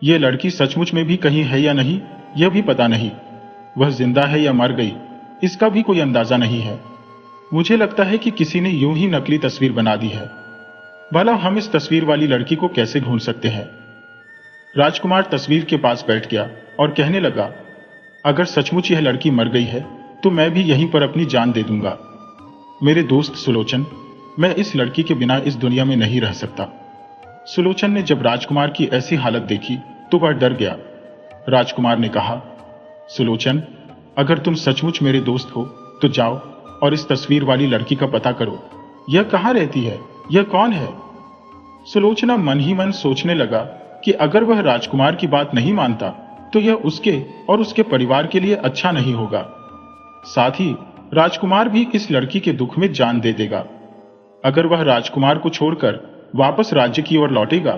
यह लड़की सचमुच में भी कहीं है या नहीं, यह भी पता नहीं। वह जिंदा है या मर गई, इसका भी कोई अंदाजा नहीं है। मुझे लगता है कि किसी ने यूं ही नकली तस्वीर बना दी है। भला हम इस तस्वीर वाली लड़की को कैसे ढूंढ सकते हैं? राजकुमार तस्वीर के पास बैठ गया और कहने लगा, अगर सचमुच यह लड़की मर गई है तो मैं भी यहीं पर अपनी जान दे दूंगा। मेरे दोस्त सुलोचन, मैं इस लड़की के बिना इस दुनिया में नहीं रह सकता। सुलोचन ने जब राजकुमार की ऐसी हालत देखी तो वह डर गया। राजकुमार ने कहा, सुलोचन, अगर तुम सचमुच मेरे दोस्त हो तो जाओ और इस तस्वीर वाली लड़की का पता करो। यह कहाँ रहती है? यह कौन है? सुलोचना मन ही मन सोचने लगा कि अगर वह राजकुमार की बात नहीं मानता तो यह उसके और उसके परिवार के लिए अच्छा नहीं होगा। साथ ही राजकुमार भी इस लड़की के दुख में जान दे देगा। अगर वह राजकुमार को छोड़कर वापस राज्य की ओर लौटेगा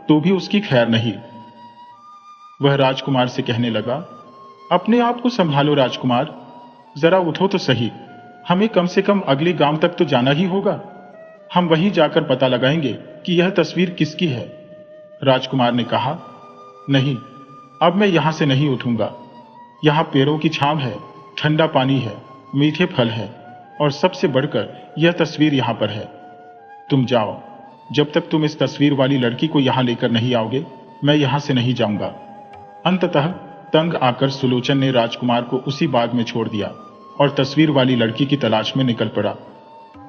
तो भी उसकी खैर नहीं। वह राजकुमार से कहने लगा, अपने आप को संभालो राजकुमार, जरा उठो तो सही। हमें कम से कम अगले गांव तक तो जाना ही होगा। हम वहीं जाकर पता लगाएंगे कि यह तस्वीर किसकी है। राजकुमार ने कहा, नहीं, अब मैं यहां से नहीं उठूंगा। यहां पेड़ों की छांव है, ठंडा पानी है, मीठे फल है और सबसे बढ़कर यह तस्वीर यहां पर है। तुम जाओ, जब तक तुम इस तस्वीर वाली लड़की को यहां लेकर नहीं आओगे मैं यहां से नहीं जाऊंगा। अंततः तंग आकर सुलोचन ने राजकुमार को उसी बाग में छोड़ दिया और तस्वीर वाली लड़की की तलाश में निकल पड़ा।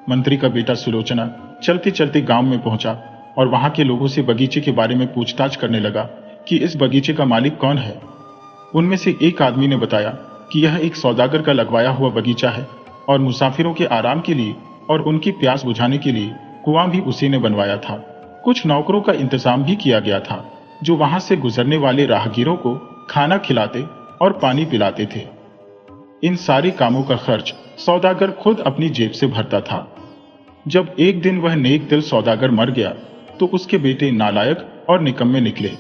मंत्री का बेटा सुलोचना चलते चलते गांव में पहुंचा और वहां के लोगों से बगीचे के बारे में पूछताछ करने लगा कि इस बगीचे का मालिक कौन है। उनमें से एक आदमी ने बताया कि यह एक सौदागर का लगवाया हुआ बगीचा है और मुसाफिरों के आराम के लिए और उनकी प्यास बुझाने के लिए कुआं भी उसी ने बनवाया था। कुछ नौकरों का इंतजाम भी किया गया था जो वहां से गुजरने वाले राहगीरों को खाना खिलाते और पानी पिलाते थे। इन सारे कामों का खर्च सौदागर खुद अपनी जेब से भरता था। जब एक दिन वह नेक दिल सौदागर मर गया तो उसके बेटे नालायक और निकम्मे निकले।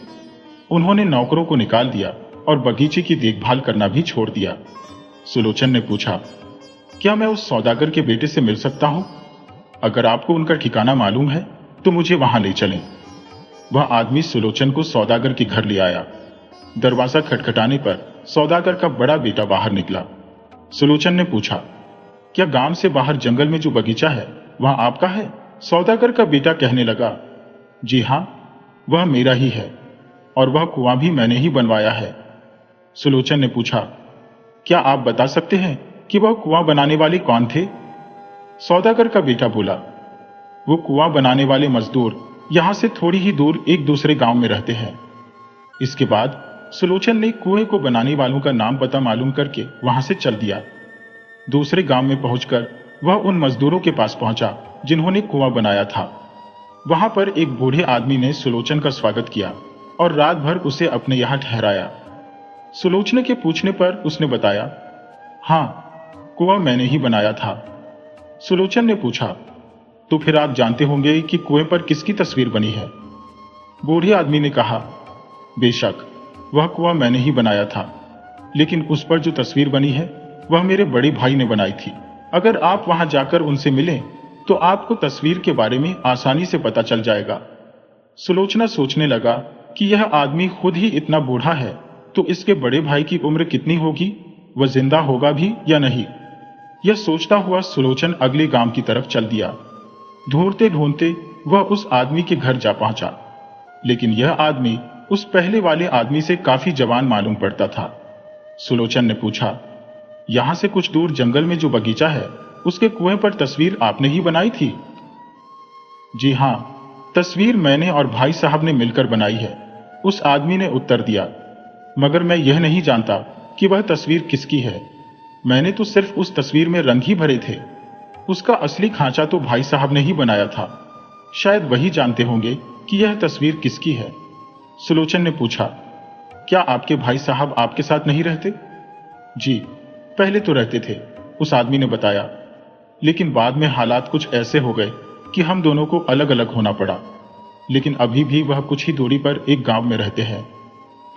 उन्होंने नौकरों को निकाल दिया और बगीचे की देखभाल करना भी छोड़ दिया। सुलोचन ने पूछा, क्या मैं उस सौदागर के बेटे से मिल सकता हूं? अगर आपको उनका ठिकाना मालूम है तो मुझे वहां ले चलें। वह आदमी सुलोचन को सौदागर के घर ले आया। दरवाजा खटखटाने पर सौदागर का बड़ा बेटा बाहर निकला। सुलोचन ने पूछा, क्या गांव से बाहर जंगल में जो बगीचा है वह आपका है? सौदागर का बेटा कहने लगा, जी हां, वह मेरा ही है और वह कुआं भी मैंने ही बनवाया है। सुलोचन ने पूछा, क्या आप बता सकते हैं कि वह कुआं बनाने वाले कौन थे? सौदागर का बेटा बोला, वो कुआं बनाने वाले मजदूर यहां से थोड़ी ही दूर एक दूसरे गांव में रहते हैं। इसके बाद सुलोचन ने कुएं को बनाने वालों का नाम पता मालूम करके वहां से चल दिया। दूसरे गांव में पहुंचकर वह उन मजदूरों के पास पहुंचा जिन्होंने कुआं बनाया था। वहां पर एक बूढ़े आदमी ने सुलोचन का स्वागत किया और रात भर उसे अपने यहां ठहराया। सुलोचना के पूछने पर उसने बताया, हां, कुआं मैंने ही बनाया था। सुलोचन ने पूछा, तो फिर आप जानते होंगे कि कुएं पर किसकी तस्वीर बनी है। बूढ़े आदमी ने कहा, बेशक वह कुआं मैंने ही बनाया था, लेकिन उस पर जो तस्वीर बनी है वह मेरे बड़े भाई ने बनाई थी। अगर आप वहां जाकर उनसे मिलें तो आपको तस्वीर के बारे में आसानी से पता चल जाएगा। सुलोचना सोचने लगा कि यह आदमी खुद ही इतना बूढ़ा है तो इसके बड़े भाई की उम्र कितनी होगी, वह जिंदा होगा भी या नहीं। यह सोचता हुआ सुलोचन अगले गांव की तरफ चल दिया। ढूंढते ढूंढते वह उस आदमी के घर जा पहुंचा, लेकिन यह आदमी उस पहले वाले आदमी से काफी जवान मालूम पड़ता था। सुलोचन ने पूछा, यहां से कुछ दूर जंगल में जो बगीचा है उसके कुएं पर तस्वीर आपने ही बनाई थी? जी हां, तस्वीर मैंने और भाई साहब ने मिलकर बनाई है, उस आदमी ने उत्तर दिया। मगर मैं यह नहीं जानता कि वह तस्वीर किसकी है। मैंने तो सिर्फ उस तस्वीर में रंग ही भरे थे। उसका असली खांचा तो भाई साहब ने ही बनाया था। शायद वही जानते होंगे कि यह तस्वीर किसकी है। सुलोचन ने पूछा, क्या आपके भाई साहब आपके साथ नहीं रहते? जी, पहले तो रहते थे, उस आदमी ने बताया, लेकिन बाद में हालात कुछ ऐसे हो गए कि हम दोनों को अलग अलग होना पड़ा। लेकिन अभी भी वह कुछ ही दूरी पर एक गांव में रहते हैं।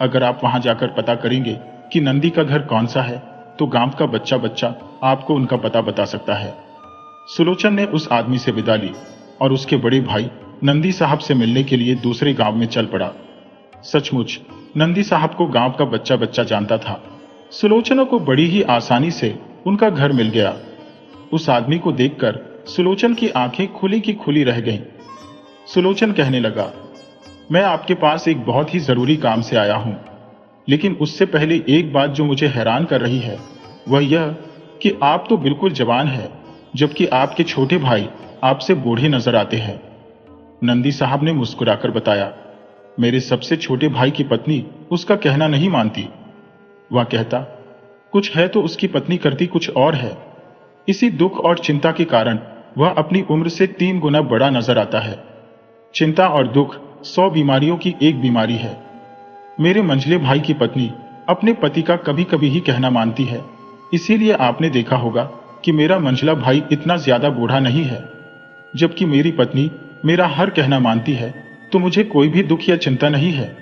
अगर आप वहां जाकर पता करेंगे कि नंदी का घर कौन सा है तो गांव का बच्चा बच्चा आपको उनका पता बता सकता है। सुलोचन ने उस आदमी से विदा ली और उसके बड़े भाई नंदी साहब से मिलने के लिए दूसरे गांव में चल पड़ा। सचमुच नंदी साहब को गांव का बच्चा बच्चा जानता था। सुलोचना को बड़ी ही आसानी से उनका घर मिल गया। उस आदमी को देखकर सुलोचन की आंखें खुली की खुली रह गईं। सुलोचन कहने लगा, मैं आपके पास एक बहुत ही जरूरी काम से आया हूं, लेकिन उससे पहले एक बात जो मुझे हैरान कर रही है वह यह कि आप तो बिल्कुल जवान हैं, जबकि आपके छोटे भाई आपसे बूढ़े नजर आते हैं। नंदी साहब ने मुस्कुराकर बताया, मेरे सबसे छोटे भाई की पत्नी उसका कहना नहीं मानती। वह कहता, कुछ है तो उसकी पत्नी करती कुछ और है। इसी दुख और चिंता के कारण वह अपनी उम्र से 3 गुना बड़ा नजर आता है। चिंता और दुख 100 बीमारियों की एक बीमारी है। मेरे मंझले भाई की पत्नी अपने पति का कभी कभी ही कहना मानती है, इसीलिए आपने देखा होगा कि मेरा मंझला भाई इतना ज्यादा बूढ़ा नहीं है। जबकि मेरी पत्नी मेरा हर कहना मानती है तो मुझे कोई भी दुख या चिंता नहीं है,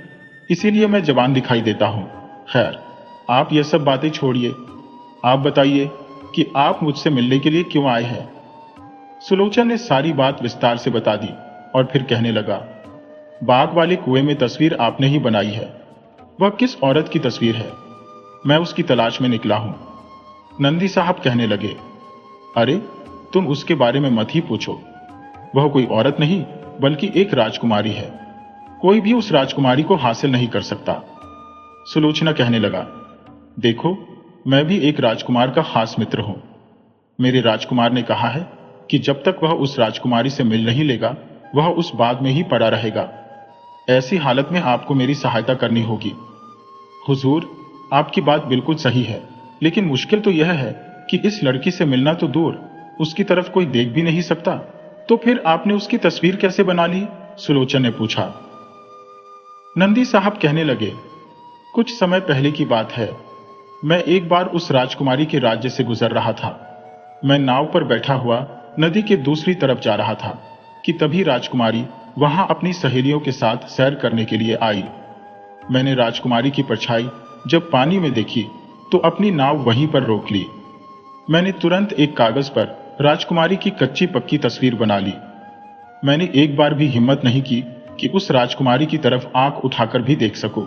इसीलिए मैं जवान दिखाई देता हूं। खैर, आप यह सब बातें छोड़िए, आप बताइए कि आप मुझसे मिलने के लिए क्यों आए हैं। सुलोचन ने सारी बात विस्तार से बता दी और फिर कहने लगा, बाग वाले कुएं में तस्वीर आपने ही बनाई है। वह किस औरत की तस्वीर है? मैं उसकी तलाश में निकला हूं। नंदी साहब कहने लगे, अरे तुम उसके बारे में मत ही पूछो। वह कोई औरत नहीं बल्कि एक राजकुमारी है। कोई भी उस राजकुमारी को हासिल नहीं कर सकता। सुलोचना कहने लगा, देखो, मैं भी एक राजकुमार का खास मित्र हूं। मेरे राजकुमार ने कहा है कि जब तक वह उस राजकुमारी से मिल नहीं लेगा वह उस बाग में ही पड़ा रहेगा। ऐसी हालत में आपको मेरी सहायता करनी होगी। हुजूर, आपकी बात बिल्कुल सही है, लेकिन मुश्किल तो यह है कि इस लड़की से मिलना तो दूर, उसकी तरफ कोई देख भी नहीं सकता। तो फिर आपने उसकी तस्वीर कैसे बना ली? सुलोचन ने पूछा। नंदी साहब कहने लगे, कुछ समय पहले की बात है। मैं एक बार उस राजकुमारी के राज्य से गुजर रहा था। मैं नाव पर बैठा हुआ नदी के दूसरी तरफ जा रहा था कि तभी राजकुमारी वहां अपनी सहेलियों के साथ सैर करने के लिए आई। मैंने राजकुमारी की परछाई जब पानी में देखी तो अपनी नाव वहीं पर रोक ली। मैंने तुरंत एक कागज पर राजकुमारी की कच्ची पक्की तस्वीर बना ली। मैंने एक बार भी हिम्मत नहीं की कि उस राजकुमारी की तरफ आंख उठाकर भी देख सकूं।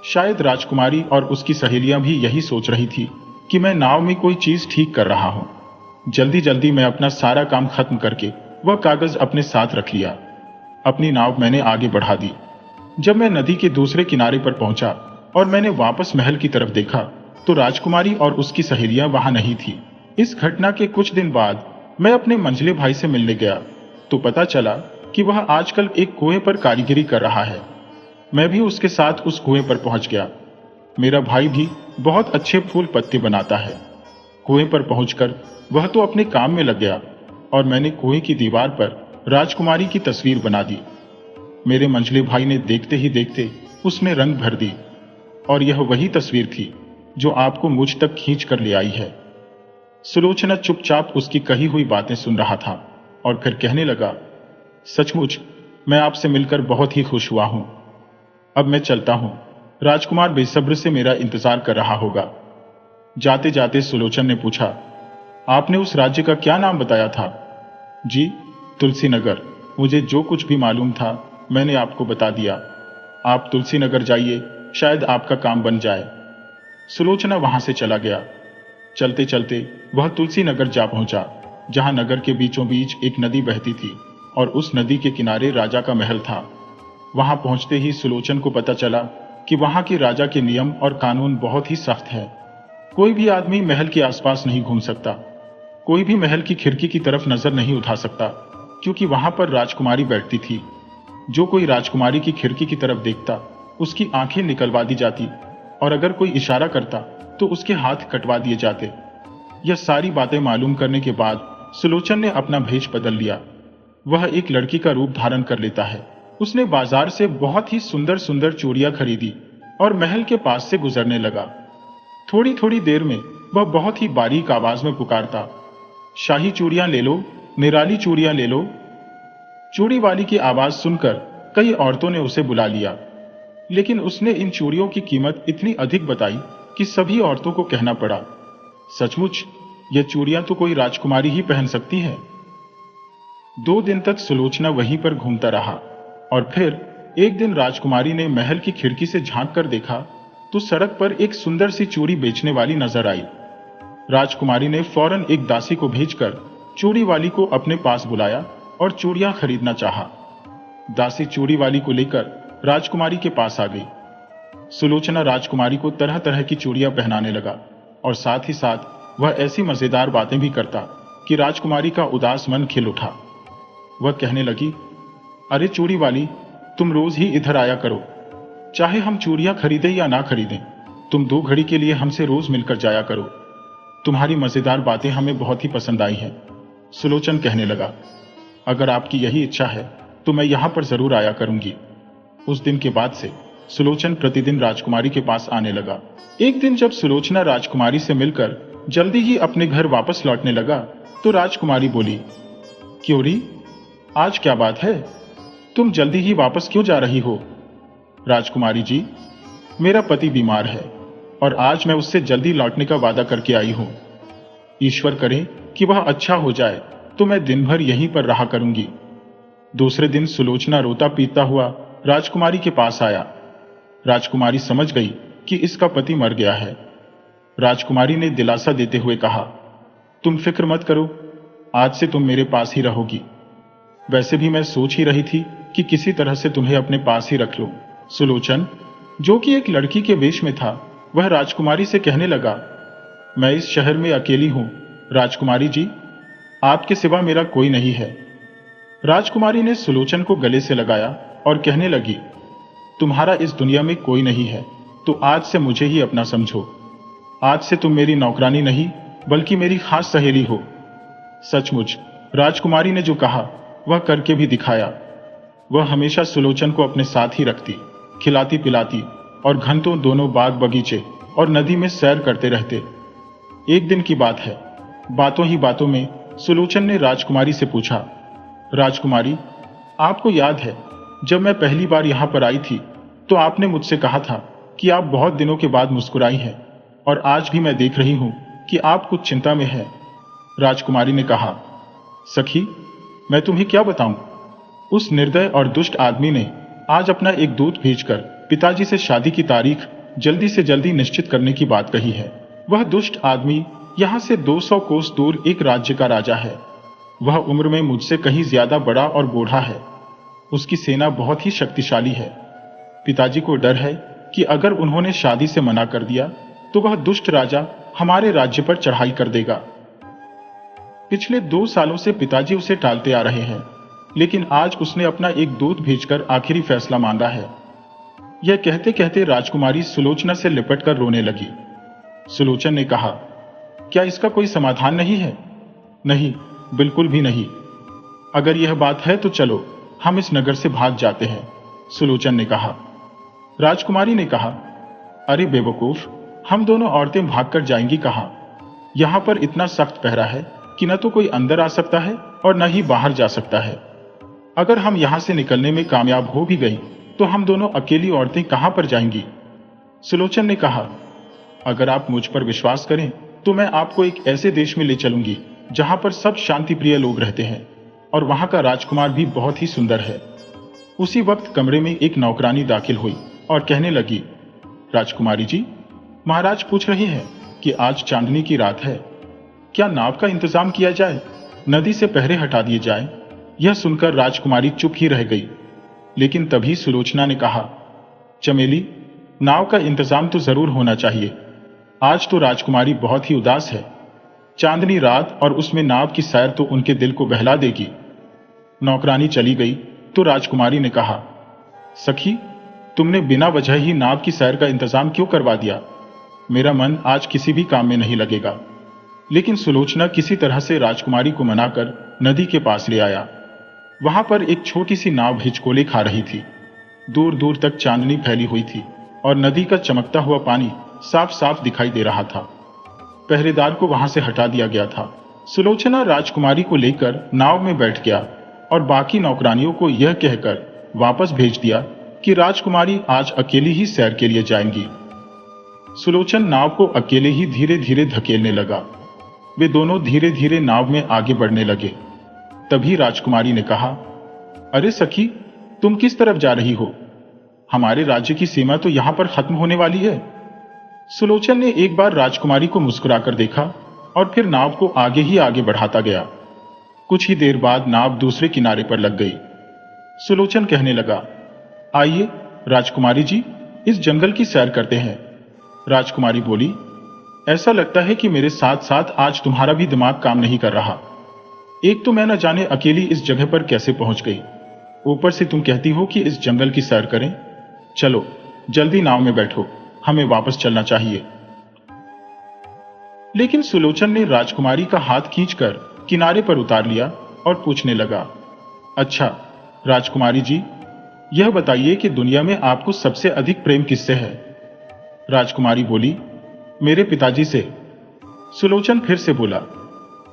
शायद राजकुमारी और उसकी सहेलियां भी यही सोच रही थी कि मैं नाव में कोई चीज ठीक कर रहा हूं। जल्दी जल्दी मैं अपना सारा काम खत्म करके वह कागज अपने साथ रख लिया। अपनी नाव मैंने आगे बढ़ा दी। जब मैं नदी के दूसरे किनारे पर पहुंचा और मैंने वापस महल की तरफ देखा तो राजकुमारी और उसकी सहेलियां वहां नहीं थी। इस घटना के कुछ दिन बाद मैं अपने मंझले भाई से मिलने गया तो पता चला कि वह आजकल एक कुएं पर कारीगरी कर रहा है। मैं भी उसके साथ उस कुएं पर पहुंच गया। मेरा भाई भी बहुत अच्छे फूल पत्ते बनाता है। कुएं पर पहुंचकर वह तो अपने काम में लग गया और मैंने कुएं की दीवार पर राजकुमारी की तस्वीर बना दी। मेरे मंझले भाई ने देखते ही देखते उसमें रंग भर दी और यह वही तस्वीर थी जो आपको मुझ तक खींच कर ले आई है। सुलोचना चुपचाप उसकी कही हुई बातें सुन रहा था। और फिर कहने लगा, सचमुच मैं आपसे मिलकर बहुत ही खुश हुआ हूं। अब मैं चलता हूं। राजकुमार बेसब्र से मेरा इंतजार कर रहा होगा। जाते जाते सुलोचन ने पूछा, आपने उस राज्य का क्या नाम बताया था? जी, तुलसी नगर। मुझे जो कुछ भी मालूम था मैंने आपको बता दिया। आप तुलसी नगर जाइए, शायद आपका काम बन जाए। सुलोचना वहां से चला गया। चलते चलते वह तुलसी नगर जा पहुंचा, जहां नगर के बीचों बीच एक नदी बहती थी और उस नदी के किनारे राजा का महल था। वहां पहुंचते ही सुलोचन को पता चला कि वहां के राजा के नियम और कानून बहुत ही सख्त है। कोई भी आदमी महल के आसपास नहीं घूम सकता, कोई भी महल की खिड़की की तरफ नजर नहीं उठा सकता, क्योंकि वहां पर राजकुमारी बैठती थी। जो कोई राजकुमारी की खिड़की की तरफ देखता उसकी आंखें निकलवा दी जाती, और अगर कोई इशारा करता तो उसके हाथ कटवा दिए जाते। यह सारी बातें मालूम करने के बाद सुलोचन ने अपना भेष बदल लिया। वह एक लड़की का रूप धारण कर लेता है। उसने बाजार से बहुत ही सुंदर सुंदर चूड़ियां खरीदी और महल के पास से गुजरने लगा। थोड़ी थोड़ी देर में वह बहुत ही बारीक आवाज में पुकारता, शाही चूड़ियां ले लो, निराली चूड़ियां ले लो। चूड़ी वाली की आवाज सुनकर कई औरतों ने उसे बुला लिया, लेकिन उसने इन चूड़ियों की कीमत इतनी अधिक बताई कि सभी औरतों को कहना पड़ा, सचमुच ये चूड़ियां तो कोई राजकुमारी ही पहन सकती है। 2 दिन तक सुलोचना वहीं पर घूमता रहा, और फिर एक दिन राजकुमारी ने महल की खिड़की से झांक कर देखा तो सड़क पर एक सुंदर सी चूड़ी बेचने वाली नजर आई। राजकुमारी ने फौरन एक दासी को भेजकर चूड़ी वाली को अपने पास बुलाया और चूड़ियां खरीदना चाहा। दासी चूड़ी वाली को लेकर राजकुमारी के पास आ गई। सुलोचना राजकुमारी को तरह तरह की चूड़ियां पहनाने लगा, और साथ ही साथ वह ऐसी मजेदार बातें भी करता कि राजकुमारी का उदास मन खिल उठा। वह कहने लगी, अरे चूड़ी वाली, तुम रोज ही इधर आया करो। चाहे हम चूड़ियां खरीदें या ना खरीदें, तुम 2 घड़ी के लिए हमसे रोज मिलकर जाया करो। तुम्हारी मजेदार बातें हमें बहुत ही पसंद आई हैं। सुलोचन कहने लगा, अगर आपकी यही इच्छा है तो मैं यहां पर जरूर आया करूंगी। उस दिन के बाद से सुलोचन प्रतिदिन राजकुमारी के पास आने लगा। एक दिन जब सुलोचना राजकुमारी से मिलकर जल्दी ही अपने घर वापस लौटने लगा तो राजकुमारी बोली, क्योरी, आज क्या बात है? तुम जल्दी ही वापस क्यों जा रही हो? राजकुमारी जी, मेरा पति बीमार है और आज मैं उससे जल्दी लौटने का वादा करके आई हूं। ईश्वर करे कि वह अच्छा हो जाए तो मैं दिन भर यहीं पर रहा करूंगी। दूसरे दिन सुलोचना रोता पीटता हुआ राजकुमारी के पास आया। राजकुमारी समझ गई कि इसका पति मर गया है। राजकुमारी ने दिलासा देते हुए कहा, तुम फिक्र मत करो, आज से तुम मेरे पास ही रहोगी। वैसे भी मैं सोच ही रही थी कि किसी तरह से तुम्हें अपने पास ही रख लूं। सुलोचन, जो कि एक लड़की के वेश में था, वह राजकुमारी से कहने लगा, मैं इस शहर में अकेली हूं। राजकुमारी जी, आपके सिवा मेरा कोई नहीं है। राजकुमारी ने सुलोचन को गले से लगाया और कहने लगी, तुम्हारा इस दुनिया में कोई नहीं है, तो आज से मुझे ही अपना समझो। आज से तुम मेरी नौकरानी नहीं बल्कि मेरी खास सहेली हो। सचमुच राजकुमारी ने जो कहा वह करके भी दिखाया। वह हमेशा सुलोचन को अपने साथ ही रखती, खिलाती पिलाती और घंटों दोनों बाग बगीचे और नदी में सैर करते रहते। एक दिन की बात है, बातों ही बातों में सुलोचन ने राजकुमारी से पूछा, राजकुमारी, आपको याद है जब मैं पहली बार यहां पर आई थी तो आपने मुझसे कहा था कि आप बहुत दिनों के बाद मुस्कुराई हैं, और आज भी मैं देख रही हूं कि आप कुछ चिंता में हैं। राजकुमारी ने कहा, सखी, मैं तुम्हें क्या बताऊं? उस निर्दय और दुष्ट आदमी ने आज अपना एक दूत भेजकर पिताजी से शादी की तारीख जल्दी से जल्दी निश्चित करने की बात कही है। वह दुष्ट आदमी यहां से 200 कोस दूर एक राज्य का राजा है। वह उम्र में मुझसे कहीं ज्यादा बड़ा और बूढ़ा है। उसकी सेना बहुत ही शक्तिशाली है। पिताजी को डर है कि अगर उन्होंने शादी से मना कर दिया तो वह दुष्ट राजा हमारे राज्य पर चढ़ाई कर देगा। पिछले 2 सालों से पिताजी उसे टालते आ रहे हैं, लेकिन आज उसने अपना एक दूत भेजकर आखिरी फैसला मांगा है। यह कहते कहते राजकुमारी सुलोचना से लिपटकर रोने लगी। सुलोचन ने कहा, क्या इसका कोई समाधान नहीं है? नहीं, बिल्कुल भी नहीं। अगर यह बात है तो चलो हम इस नगर से भाग जाते हैं, सुलोचन ने कहा। राजकुमारी ने कहा, अरे बेवकूफ, हम दोनों औरतें भागकर जाएंगी कहां? यहां पर इतना सख्त पहरा है कि न तो कोई अंदर आ सकता है और न ही बाहर जा सकता है। अगर हम यहाँ से निकलने में कामयाब हो भी गई तो हम दोनों अकेली औरतें कहाँ पर जाएंगी? सुलोचन ने कहा, अगर आप मुझ पर विश्वास करें तो मैं आपको एक ऐसे देश में ले चलूंगी जहां पर सब शांति प्रिय लोग रहते हैं और वहां का राजकुमार भी बहुत ही सुंदर है। उसी वक्त कमरे में एक नौकरानी दाखिल हुई और कहने लगी, राजकुमारी जी, महाराज पूछ रहे हैं कि आज चांदनी की रात है, क्या नाव का इंतजाम किया जाए, नदी से पहरे हटा दिए जाए? यह सुनकर राजकुमारी चुप ही रह गई। लेकिन तभी सुलोचना ने कहा, चमेली, नाव का इंतजाम तो जरूर होना चाहिए। आज तो राजकुमारी बहुत ही उदास है। चांदनी रात और उसमें नाव की सैर तो उनके दिल को बहला देगी। नौकरानी चली गई तो राजकुमारी ने कहा, सखी, तुमने बिना वजह ही नाव की सैर का इंतजाम क्यों करवा दिया? मेरा मन आज किसी भी काम में नहीं लगेगा। लेकिन सुलोचना किसी तरह से राजकुमारी को मनाकर नदी के पास ले आया। वहां पर एक छोटी सी नाव हिचकोले खा रही थी। दूर दूर तक चांदनी फैली हुई थी और नदी का चमकता हुआ पानी साफ साफ दिखाई दे रहा था। पहरेदार को वहां से हटा दिया गया था। सुलोचना राजकुमारी को लेकर नाव में बैठ गया और बाकी नौकरानियों को यह कहकर वापस भेज दिया कि राजकुमारी आज अकेली ही सैर के लिए जाएंगी। सुलोचन नाव को अकेले ही धीरे धीरे धकेलने लगा। वे दोनों धीरे धीरे नाव में आगे बढ़ने लगे। तभी राजकुमारी ने कहा, अरे सखी, तुम किस तरफ जा रही हो? हमारे राज्य की सीमा तो यहां पर खत्म होने वाली है। सुलोचन ने एक बार राजकुमारी को मुस्कुराकर देखा और फिर नाव को आगे ही आगे बढ़ाता गया। कुछ ही देर बाद नाव दूसरे किनारे पर लग गई। सुलोचन कहने लगा, आइए राजकुमारी जी, इस जंगल की सैर करते हैं। राजकुमारी बोली, ऐसा लगता है कि मेरे साथ साथ आज तुम्हारा भी दिमाग काम नहीं कर रहा। एक तो मैं न जाने अकेली इस जगह पर कैसे पहुंच गई, ऊपर से तुम कहती हो कि इस जंगल की सैर करें। चलो जल्दी नाव में बैठो, हमें वापस चलना चाहिए। लेकिन सुलोचन ने राजकुमारी का हाथ खींचकर किनारे पर उतार लिया और पूछने लगा, अच्छा राजकुमारी जी, यह बताइए कि दुनिया में आपको सबसे अधिक प्रेम किससे है? राजकुमारी बोली, मेरे पिताजी से। सुलोचन फिर से बोला,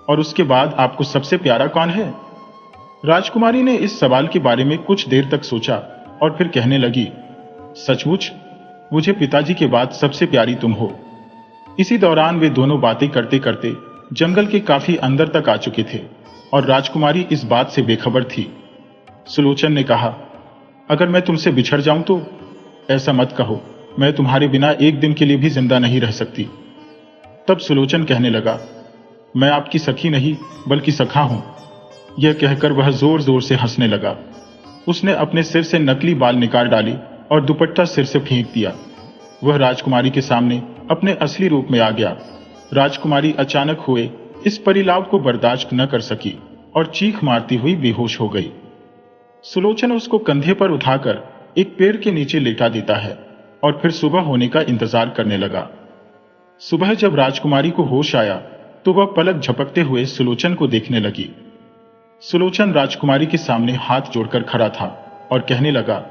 और उसके बाद आपको सबसे प्यारा कौन है? राजकुमारी ने इस सवाल के बारे में कुछ देर तक सोचा और फिर कहने लगी, सचमुच मुझे पिताजी के बाद सबसे प्यारी तुम हो। इसी दौरान वे दोनों बातें करते करते जंगल के काफी अंदर तक आ चुके थे और राजकुमारी इस बात से बेखबर थी। सुलोचन ने कहा, अगर मैं तुमसे बिछड़ जाऊं तो? ऐसा मत कहो, मैं तुम्हारे बिना एक दिन के लिए भी जिंदा नहीं रह सकती। तब सुलोचन कहने लगा, मैं आपकी सखी नहीं बल्कि सखा हूं। यह कहकर वह जोर जोर से हंसने लगा। उसने अपने सिर से नकली बाल निकाल डाले और दुपट्टा सिर से फेंक दिया। वह राजकुमारी के सामने अपने असली रूप में आ गया। राजकुमारी अचानक हुए इस परिलाव को बर्दाश्त न कर सकी और चीख मारती हुई बेहोश हो गई। सुलोचन उसको कंधे पर उठाकर एक पेड़ के नीचे लेटा देता है और फिर सुबह होने का इंतजार करने लगा। सुबह जब राजकुमारी को होश आया तो वह पलक झपकते हुए सुलोचन को देखने लगी। सुलोचन राजकुमारी के सामने हाथ जोड़कर खड़ा था और कहने लगा,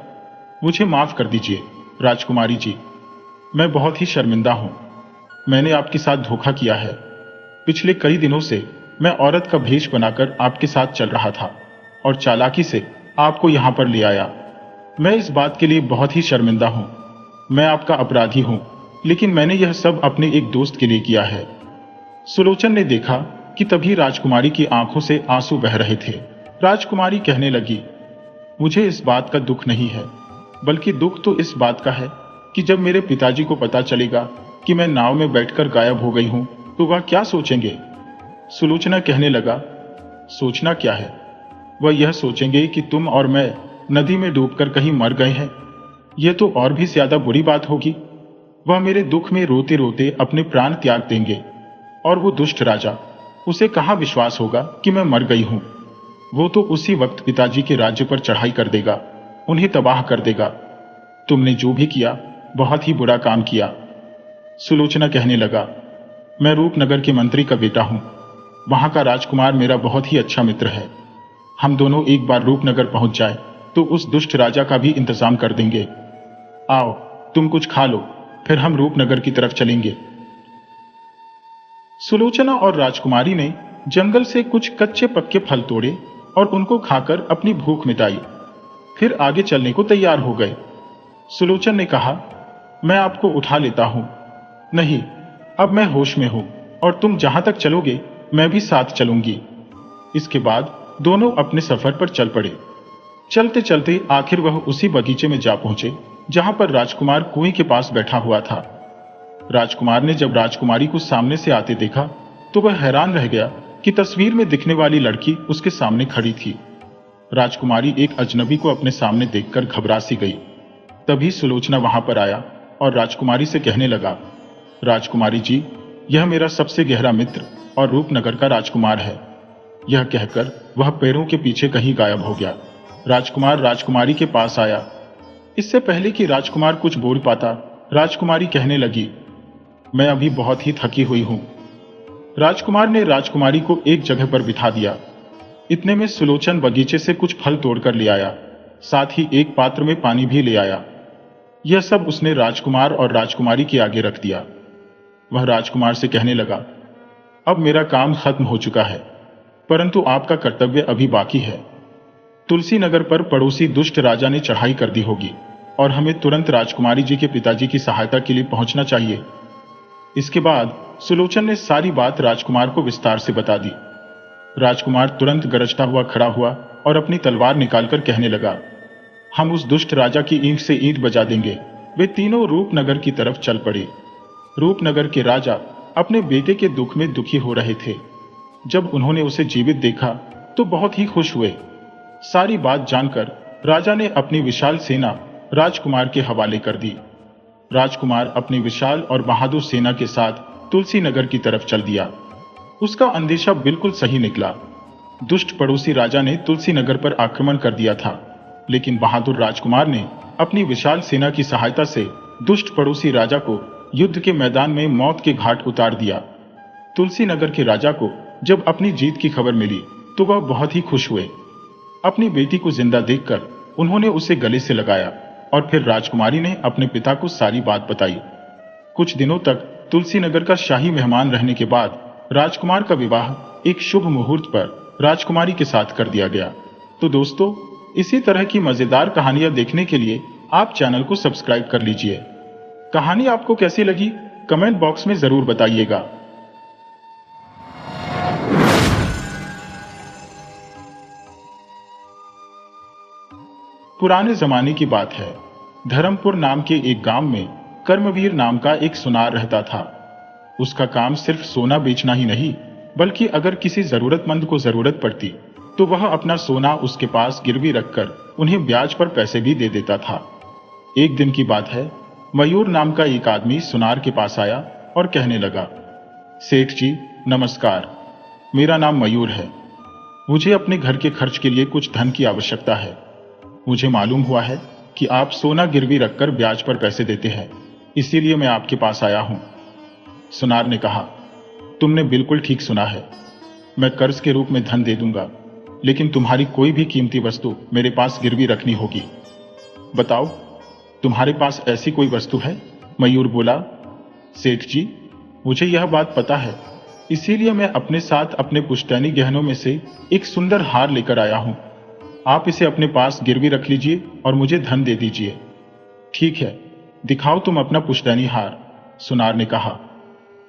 मुझे माफ कर दीजिए राजकुमारी जी, मैं बहुत ही शर्मिंदा हूं। मैंने आपके साथ धोखा किया है। पिछले कई दिनों से मैं औरत का भेष बनाकर आपके साथ चल रहा था और चालाकी से आपको यहां पर ले आया। मैं इस बात के लिए बहुत ही शर्मिंदा हूं। मैं आपका अपराधी हूं, लेकिन मैंने यह सब अपने एक दोस्त के लिए किया है। सुलोचन ने देखा कि तभी राजकुमारी की आंखों से आंसू बह रहे थे। राजकुमारी कहने लगी, मुझे इस बात का दुख नहीं है, बल्कि दुख तो इस बात का है कि जब मेरे पिताजी को पता चलेगा कि मैं नाव में बैठकर गायब हो गई हूं तो वह क्या सोचेंगे? सुलोचना कहने लगा, सोचना क्या है? वह यह सोचेंगे कि तुम और मैं नदी में डूबकर कहीं मर गए हैं। यह तो और भी ज्यादा बुरी बात होगी। वह मेरे दुख में रोते रोते अपने प्राण त्याग देंगे और वो दुष्ट राजा, उसे कहां विश्वास होगा कि मैं मर गई हूं। वो तो उसी वक्त पिताजी के राज्य पर चढ़ाई कर देगा, उन्हें तबाह कर देगा। तुमने जो भी किया बहुत ही बुरा काम किया। सुलोचना कहने लगा, मैं रूपनगर के मंत्री का बेटा हूं। वहां का राजकुमार मेरा बहुत ही अच्छा मित्र है। हम दोनों एक बार रूपनगर पहुंच जाए तो उस दुष्ट राजा का भी इंतजाम कर देंगे। आओ तुम कुछ खा लो, फिर हम रूपनगर की तरफ चलेंगे। सुलोचना और राजकुमारी ने जंगल से कुछ कच्चे पक्के फल तोड़े और उनको खाकर अपनी भूख मिटाई। फिर आगे चलने को तैयार हो गए। सुलोचन ने कहा, मैं आपको उठा लेता हूं। नहीं, अब मैं होश में हूं और तुम जहां तक चलोगे मैं भी साथ चलूंगी। इसके बाद दोनों अपने सफर पर चल पड़े। चलते चलते आखिर वह उसी बगीचे में जा पहुंचे जहां पर राजकुमार कुएं के पास बैठा हुआ था। राजकुमार ने जब राजकुमारी को सामने से आते देखा तो वह हैरान रह गया कि तस्वीर में दिखने वाली लड़की उसके सामने खड़ी थी। राजकुमारी एक अजनबी को अपने सामने देखकर घबरा सी गई। तभी सुलोचना वहां पर आया और राजकुमारी से कहने लगा, राजकुमारी जी, यह मेरा सबसे गहरा मित्र और रूपनगर का राजकुमार है। यह कहकर वह पैरों के पीछे कहीं गायब हो गया। राजकुमार राजकुमारी के पास आया। इससे पहले कि राजकुमार कुछ बोल पाता, राजकुमारी कहने लगी, मैं अभी बहुत ही थकी हुई हूं। राजकुमार ने राजकुमारी को एक जगह पर बिठा दिया। इतने में सुलोचन बगीचे से कुछ फल तोड़कर ले आया, साथ ही एक पात्र में पानी भी ले आया। यह सब उसने राजकुमार और राजकुमारी के आगे रख दिया। वह राजकुमार से कहने लगा, अब मेरा काम खत्म हो चुका है, परंतु आपका कर्तव्य अभी बाकी है। तुलसी नगर पर पड़ोसी दुष्ट राजा ने चढ़ाई कर दी होगी और हमें तुरंत राजकुमारी जी के पिताजी की सहायता के लिए पहुंचना चाहिए। इसके बाद सुलोचन ने सारी बात राजकुमार को विस्तार से बता दी। राजकुमार तुरंत गरजता हुआ खड़ा हुआ और अपनी तलवार निकालकर कहने लगा, हम उस दुष्ट राजा की ईंट से ईंट बजा देंगे। वे तीनों रूपनगर की तरफ चल पड़े। रूपनगर के राजा अपने बेटे के दुख में दुखी हो रहे थे। जब उन्होंने उसे जीवित देखा तो बहुत ही खुश हुए। सारी बात जानकर राजा ने अपनी विशाल सेना राजकुमार के हवाले कर दी। राजकुमार अपनी विशाल और बहादुर सेना के साथ तुलसी नगर की तरफ चल दिया। उसका अंदेशा बिल्कुल सही निकला। दुष्ट पड़ोसी राजा ने तुलसी नगर पर आक्रमण कर दिया था, लेकिन बहादुर राजकुमार ने अपनी विशाल सेना की सहायता से दुष्ट पड़ोसी राजा को युद्ध के मैदान में मौत के घाट उतार दिया। तुलसी नगर के राजा को जब अपनी जीत की खबर मिली तो वह बहुत ही खुश हुए। अपनी बेटी को जिंदा देखकर उन्होंने उसे गले से लगाया और फिर राजकुमारी ने अपने पिता को सारी बात बताई। कुछ दिनों तक तुलसी नगर का शाही मेहमान रहने के बाद राजकुमार का विवाह एक शुभ मुहूर्त पर राजकुमारी के साथ कर दिया गया। तो दोस्तों, इसी तरह की मजेदार कहानियां देखने के लिए आप चैनल को सब्सक्राइब कर लीजिए। कहानी आपको कैसी लगी कमेंट बॉक्स में जरूर बताइएगा। पुराने जमाने की बात है। धर्मपुर नाम के एक गांव में कर्मवीर नाम का एक सुनार रहता था। उसका काम सिर्फ सोना बेचना ही नहीं, बल्कि अगर किसी जरूरतमंद को जरूरत पड़ती तो वह अपना सोना उसके पास गिरवी रखकर उन्हें ब्याज पर पैसे भी दे देता था। एक दिन की बात है, मयूर नाम का एक आदमी सुनार के पास आया और कहने लगा, सेठ जी नमस्कार, मेरा नाम मयूर है। मुझे अपने घर के खर्च के लिए कुछ धन की आवश्यकता है। मुझे मालूम हुआ है कि आप सोना गिरवी रखकर ब्याज पर पैसे देते हैं, इसीलिए मैं आपके पास आया हूं। सुनार ने कहा, तुमने बिल्कुल ठीक सुना है। मैं कर्ज के रूप में धन दे दूंगा, लेकिन तुम्हारी कोई भी कीमती वस्तु मेरे पास गिरवी रखनी होगी। बताओ, तुम्हारे पास ऐसी कोई वस्तु है? मयूर बोला, सेठ जी, मुझे यह बात पता है, इसीलिए मैं अपने साथ अपने पुश्तैनी गहनों में से एक सुंदर हार लेकर आया हूं। आप इसे अपने पास गिरवी रख लीजिए और मुझे धन दे दीजिए। ठीक है, दिखाओ तुम अपना पुश्तैनी हार, सुनार ने कहा।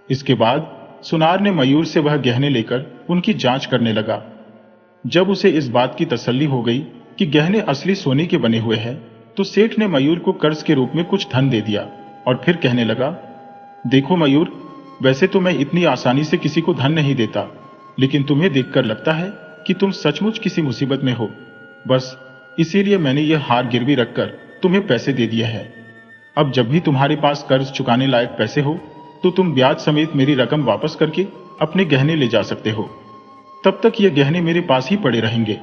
इसके बाद सुनार ने मयूर से वह गहने लेकर उनकी जांच करने लगा। जब उसे इस बात की तसल्ली हो गई कि गहने असली सोने के बने हुए हैं, तो सेठ ने मयूर को कर्ज के रूप में कुछ धन दे दिया और फिर कहने लगा, देखो मयूर, वैसे तो मैं इतनी आसानी से किसी को धन नहीं देता, लेकिन तुम्हें देखकर लगता है कि तुम सचमुच किसी मुसीबत में हो। बस इसीलिए मैंने यह हार गिरवी रखकर तुम्हें पैसे दे दिए हैं। अब जब भी तुम्हारे पास कर्ज चुकाने लायक पैसे हो तो तुम ब्याज समेत मेरी रकम वापस करके अपने गहने ले जा सकते हो। तब तक ये गहने मेरे पास ही पड़े रहेंगे।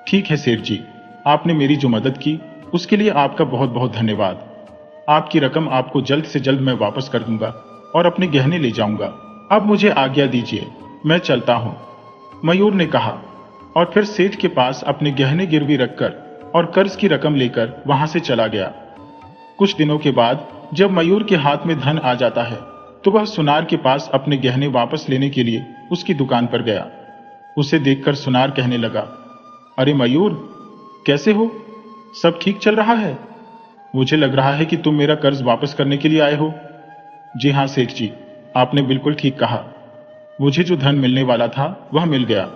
ठीक है सेठ जी, आपने मेरी जो मदद की उसके लिए आपका बहुत बहुत धन्यवाद। आपकी रकम आपको जल्द से जल्द मैं वापस कर दूंगा और अपने गहने ले जाऊंगा। अब मुझे आज्ञा दीजिए, मैं चलता हूं, मयूर ने कहा और फिर सेठ के पास अपने गहने गिरवी रखकर और कर्ज की रकम लेकर वहां से चला गया। कुछ दिनों के बाद जब मयूर के हाथ में धन आ जाता है तो वह सुनार के पास अपने गहने वापस लेने के लिए उसकी दुकान पर गया। उसे देखकर सुनार कहने लगा, अरे मयूर, कैसे हो? सब ठीक चल रहा है? मुझे लग रहा है कि तुम मेरा कर्ज वापस करने के लिए आए हो। जी हाँ सेठ जी, आपने बिल्कुल ठीक कहा। मुझे जो धन मिलने वाला था वह मिल गया,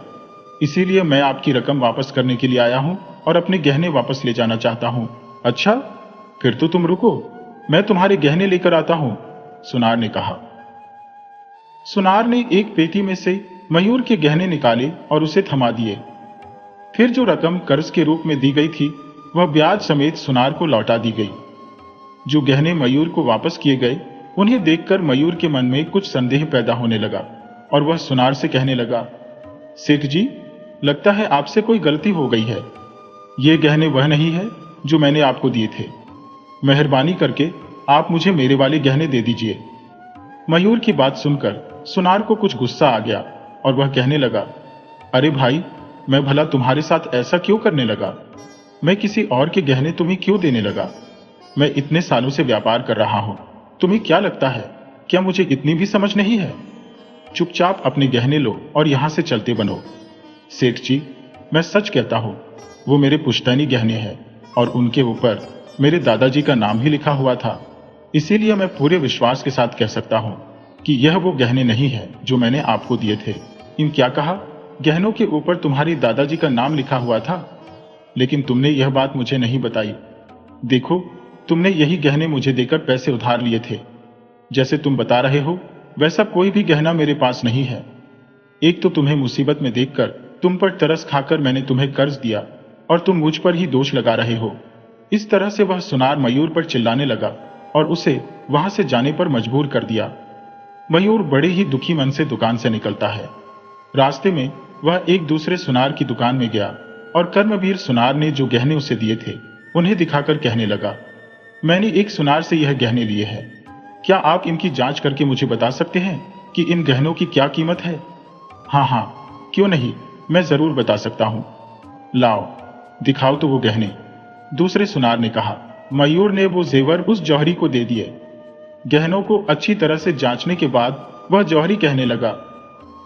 इसीलिए मैं आपकी रकम वापस करने के लिए आया हूं और अपने गहने वापस ले जाना चाहता हूं। अच्छा, फिर तो तुम रुको, मैं तुम्हारे गहने लेकर आता हूं, सुनार ने कहा। सुनार ने एक पेटी में से मयूर के गहने निकाले और उसे थमा दिए। फिर जो रकम कर्ज के रूप में दी गई थी वह ब्याज समेत सुनार को लौटा दी गई। जो गहने मयूर को वापस किए गए उन्हें देखकर मयूर के मन में कुछ संदेह पैदा होने लगा और वह सुनार से कहने लगा, सेठ जी, लगता है आपसे कोई गलती हो गई है। ये गहने वह नहीं है जो मैंने आपको दिए थे। मेहरबानी करके आप मुझे मेरे वाले गहने दे दीजिए। मयूर की बात सुनकर सुनार को कुछ गुस्सा आ गया और वह कहने लगा, अरे भाई, मैं भला तुम्हारे साथ ऐसा क्यों करने लगा? मैं किसी और के गहने तुम्हें क्यों देने लगा? मैं इतने सालों से व्यापार कर रहा हूं, तुम्हें क्या लगता है, क्या मुझे इतनी भी समझ नहीं है? चुपचाप अपने गहने लो और यहां से चलते बनो। सेठ जी, मैं सच कहता हूं, वो मेरे पुश्तैनी गहने हैं और उनके ऊपर मेरे दादाजी का नाम ही लिखा हुआ था। इसीलिए मैं पूरे विश्वास के साथ कह सकता हूं कि यह वो गहने नहीं है जो मैंने आपको दिए थे। इन क्या कहा? गहनों के ऊपर तुम्हारे दादाजी का नाम लिखा हुआ था, लेकिन तुमने यह बात मुझे नहीं बताई। देखो, तुमने यही गहने मुझे देकर पैसे उधार लिए थे। जैसे तुम बता रहे हो वैसा कोई भी गहना मेरे पास नहीं है। एक तो तुम्हें मुसीबत में देखकर तुम पर तरस खाकर मैंने तुम्हें कर्ज दिया और तुम मुझ पर ही दोष लगा रहे हो। इस तरह से वह सुनार मयूर पर चिल्लाने लगा और उसे वहां से जाने पर मजबूर कर दिया। मयूर बड़े ही दुखी मन से दुकान से निकलता है। रास्ते में वह एक दूसरे सुनार की दुकान में गया और कर्मवीर सुनार ने जो गहने उसे दिए थे उन्हें दिखाकर कहने लगा, मैंने एक सुनार से यह गहने लिए हैं। क्या आप इनकी जांच करके मुझे बता सकते हैं कि इन गहनों की क्या कीमत है? हाँ, क्यों नहीं, मैं जरूर बता सकता हूं। लाओ, दिखाओ तो वो गहने, दूसरे सुनार ने कहा। मयूर ने वो जेवर उस जौहरी को दे दिए। गहनों को अच्छी तरह से जांचने के बाद वह जौहरी कहने लगा,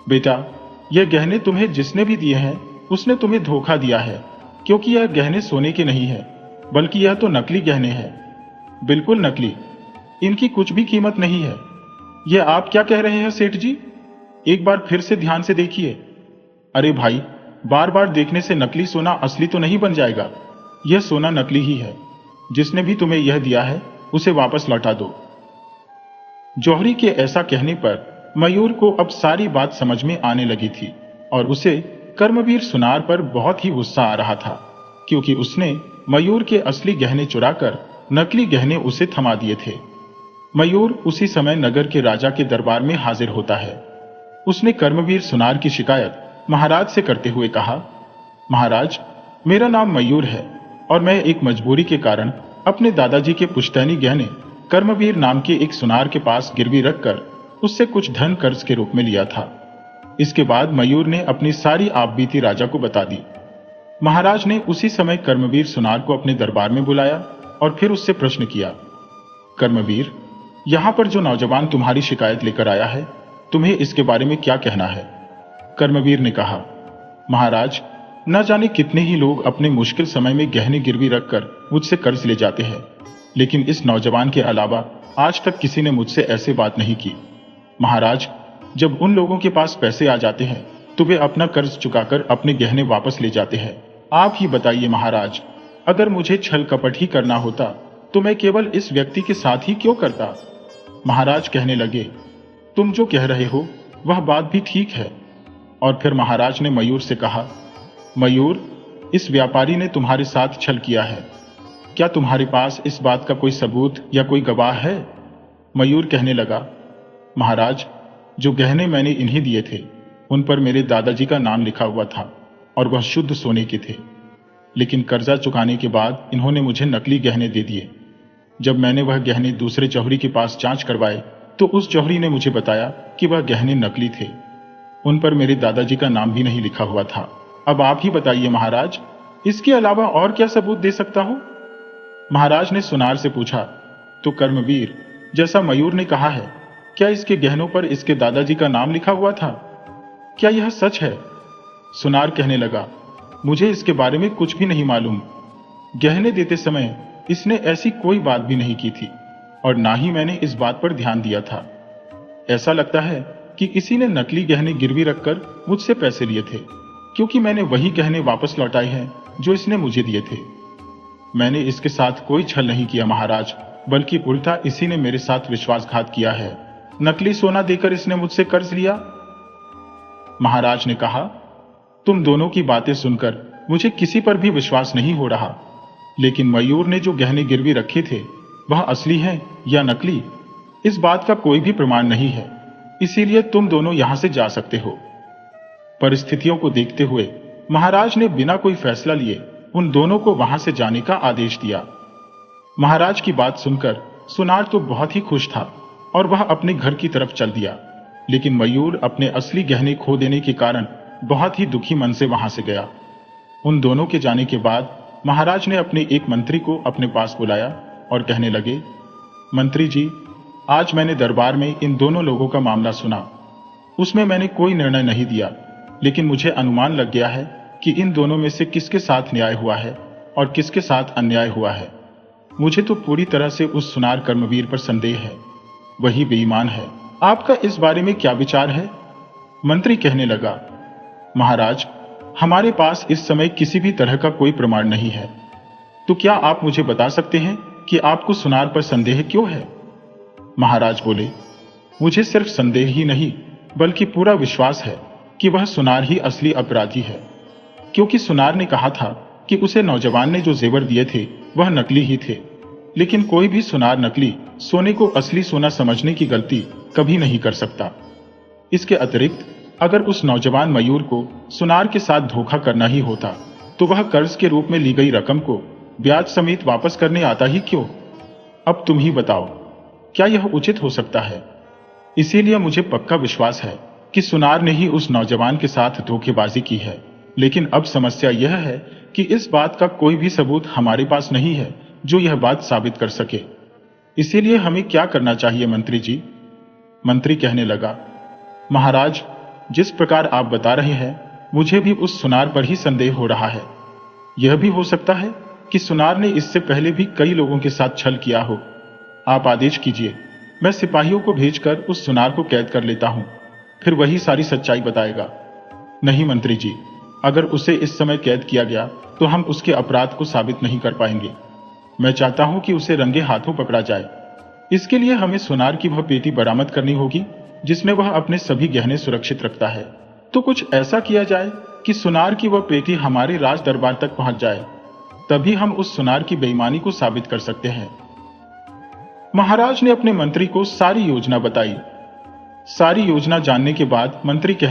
बेटा, यह गहने तुम्हें जिसने भी दिए हैं उसने तुम्हें धोखा दिया है, क्योंकि यह गहने सोने के नहीं है, बल्कि यह तो नकली गहने हैं। बिल्कुल नकली, इनकी कुछ भी कीमत नहीं है। यह आप क्या कह रहे हैं सेठ जी? एक बार फिर से ध्यान से देखिए। अरे भाई, बार बार देखने से नकली सोना असली तो नहीं बन जाएगा। यह सोना नकली ही है। जिसने भी तुम्हें यह दिया है उसे वापस लौटा दो। जौहरी के ऐसा कहने पर मयूर को अब सारी बात समझ में आने लगी थी और उसे कर्मवीर सुनार पर बहुत ही गुस्सा आ रहा था, क्योंकि उसने मयूर के असली गहने चुराकर नकली गहने उसे थमा दिए थे। मयूर उसी समय नगर के राजा के दरबार में हाजिर होता है। उसने कर्मवीर सुनार की शिकायत महाराज से करते हुए कहा, महाराज, मेरा नाम मयूर है और मैं एक मजबूरी के कारण अपने दादाजी के पुश्तैनी गहने कर्मवीर नाम के एक सुनार के पास गिरवी रखकर उससे कुछ धन कर्ज के रूप में लिया था। इसके बाद मयूर ने अपनी सारी आपबीती राजा को बता दी। महाराज ने उसी समय कर्मवीर सुनार को अपने दरबार में बुलाया और फिर उससे प्रश्न किया, कर्मवीर, यहां पर जो नौजवान तुम्हारी शिकायत लेकर आया है, तुम्हें इसके बारे में क्या कहना है? कर्मवीर ने कहा, महाराज, न जाने कितने ही लोग अपने मुश्किल समय में गहने गिरवी रखकर मुझसे कर्ज ले जाते हैं, लेकिन इस नौजवान के अलावा आज तक किसी ने मुझसे ऐसे बात नहीं की। महाराज, जब उन लोगों के पास पैसे आ जाते हैं तो वे अपना कर्ज चुकाकर अपने गहने वापस ले जाते हैं। आप ही बताइए महाराज, अगर मुझे छल कपट ही करना होता तो मैं केवल इस व्यक्ति के साथ ही क्यों करता? महाराज कहने लगे, तुम जो कह रहे हो वह बात भी ठीक है। और फिर महाराज ने मयूर से कहा, मयूर, इस व्यापारी ने तुम्हारे साथ छल किया है। क्या तुम्हारे पास इस बात का कोई सबूत या कोई गवाह है? मयूर कहने लगा, महाराज, जो गहने मैंने इन्हें दिए थे उन पर मेरे दादाजी का नाम लिखा हुआ था और वह शुद्ध सोने के थे, लेकिन कर्जा चुकाने के बाद इन्होंने मुझे नकली गहने दे दिए। जब मैंने वह गहने दूसरे जौहरी के पास जांच करवाए तो उस जौहरी ने मुझे बताया कि वह गहने नकली थे, उन पर मेरे दादाजी का नाम भी नहीं लिखा हुआ था। अब आप ही बताइए महाराज, इसके अलावा और क्या सबूत दे सकता हूं? महाराज ने सुनार से पूछा, तो कर्मवीर, जैसा मयूर ने कहा है, क्या इसके गहनों पर इसके दादाजी का नाम लिखा हुआ था? क्या यह सच है? सुनार कहने लगा, मुझे इसके बारे में कुछ भी नहीं मालूम। गहने देते समय इसने ऐसी कोई बात भी नहीं की थी और ना ही मैंने इस बात पर ध्यान दिया था। ऐसा लगता है कि किसी ने नकली गहने गिरवी रखकर मुझसे पैसे लिए थे, क्योंकि मैंने वही गहने वापस लौटाए हैं जो इसने मुझे दिए थे। मैंने इसके साथ कोई छल नहीं किया महाराज, बल्कि उल्टा इसी ने मेरे साथ विश्वासघात किया है। नकली सोना देकर इसने मुझसे कर्ज लिया। महाराज ने कहा, तुम दोनों की बातें सुनकर मुझे किसी पर भी विश्वास नहीं हो रहा, लेकिन मयूर ने जो गहने गिरवी रखे थे वह असली हैं या नकली, इस बात का कोई भी प्रमाण नहीं है। इसीलिए तुम दोनों यहां से जा सकते हो। परिस्थितियों को देखते हुए महाराज ने बिना कोई फैसला लिए उन दोनों को वहां से जाने का आदेश दिया। महाराज की बात सुनकर सुनार तो बहुत ही खुश था और वह अपने घर की तरफ चल दिया, लेकिन मयूर अपने असली गहने खो देने के कारण बहुत ही दुखी मन से वहां से गया। उन दोनों के जाने के बाद महाराज ने अपने एक मंत्री को अपने पास बुलाया और कहने लगे, मंत्री जी, आज मैंने दरबार में इन दोनों लोगों का मामला सुना। उसमें मैंने कोई निर्णय नहीं दिया, लेकिन मुझे अनुमान लग गया है कि इन दोनों में से किसके साथ न्याय हुआ है और किसके साथ अन्याय हुआ है। मुझे तो पूरी तरह से उस सुनार कर्मवीर पर संदेह है, वही बेईमान है। आपका इस बारे में क्या विचार है? मंत्री कहने लगा, महाराज, हमारे पास इस समय किसी भी तरह का कोई प्रमाण नहीं है, तो क्या आप मुझे बता सकते हैं कि आपको सुनार पर संदेह क्यों है? महाराज बोले, मुझे सिर्फ संदेह ही नहीं बल्कि पूरा विश्वास है कि वह सुनार ही असली अपराधी है, क्योंकि सुनार ने कहा था कि उसे नौजवान ने जो जेवर दिए थे वह नकली ही थे। लेकिन कोई भी सुनार नकली सोने को असली सोना समझने की गलती कभी नहीं कर सकता। इसके अतिरिक्त अगर उस नौजवान मयूर को सुनार के साथ धोखा करना ही होता तो वह कर्ज के रूप में ली गई रकम को ब्याज समेत वापस करने आता ही क्यों? अब तुम ही बताओ, क्या यह उचित हो सकता है? इसीलिए मुझे पक्का विश्वास है कि सुनार ने ही उस नौजवान के साथ धोखेबाजी की है। लेकिन अब समस्या यह है कि इस बात का कोई भी सबूत हमारे पास नहीं है जो यह बात साबित कर सके। इसीलिए हमें क्या करना चाहिए मंत्री जी? मंत्री कहने लगा, महाराज, जिस प्रकार आप बता रहे हैं मुझे भी उस सुनार पर ही संदेह हो रहा है। यह भी हो सकता है कि सुनार ने इससे पहले भी कई लोगों के साथ छल किया हो। आप आदेश कीजिए, मैं सिपाहियों को भेजकर उस सुनार को कैद कर लेता हूं, फिर वही सारी सच्चाई बताएगा। नहीं मंत्री जी, अगर उसे इस समय कैद किया गया तो हम उसके अपराध को साबित नहीं कर पाएंगे। मैं चाहता हूं कि उसे रंगे हाथों पकड़ा जाए। इसके लिए हमें सुनार की वह पेटी बरामद करनी होगी जिसमें वह अपने सभी गहने सुरक्षित रखता है। तो कुछ ऐसा किया जाए कि सुनार की वह पेटी हमारे राज दरबार तक पहुंच जाए, तभी हम उस सुनार की बेईमानी को साबित कर सकते हैं। महाराज ने अपने मंत्री को सारी योजना बताई। सारी योजना जानने के बाद मंत्री कहने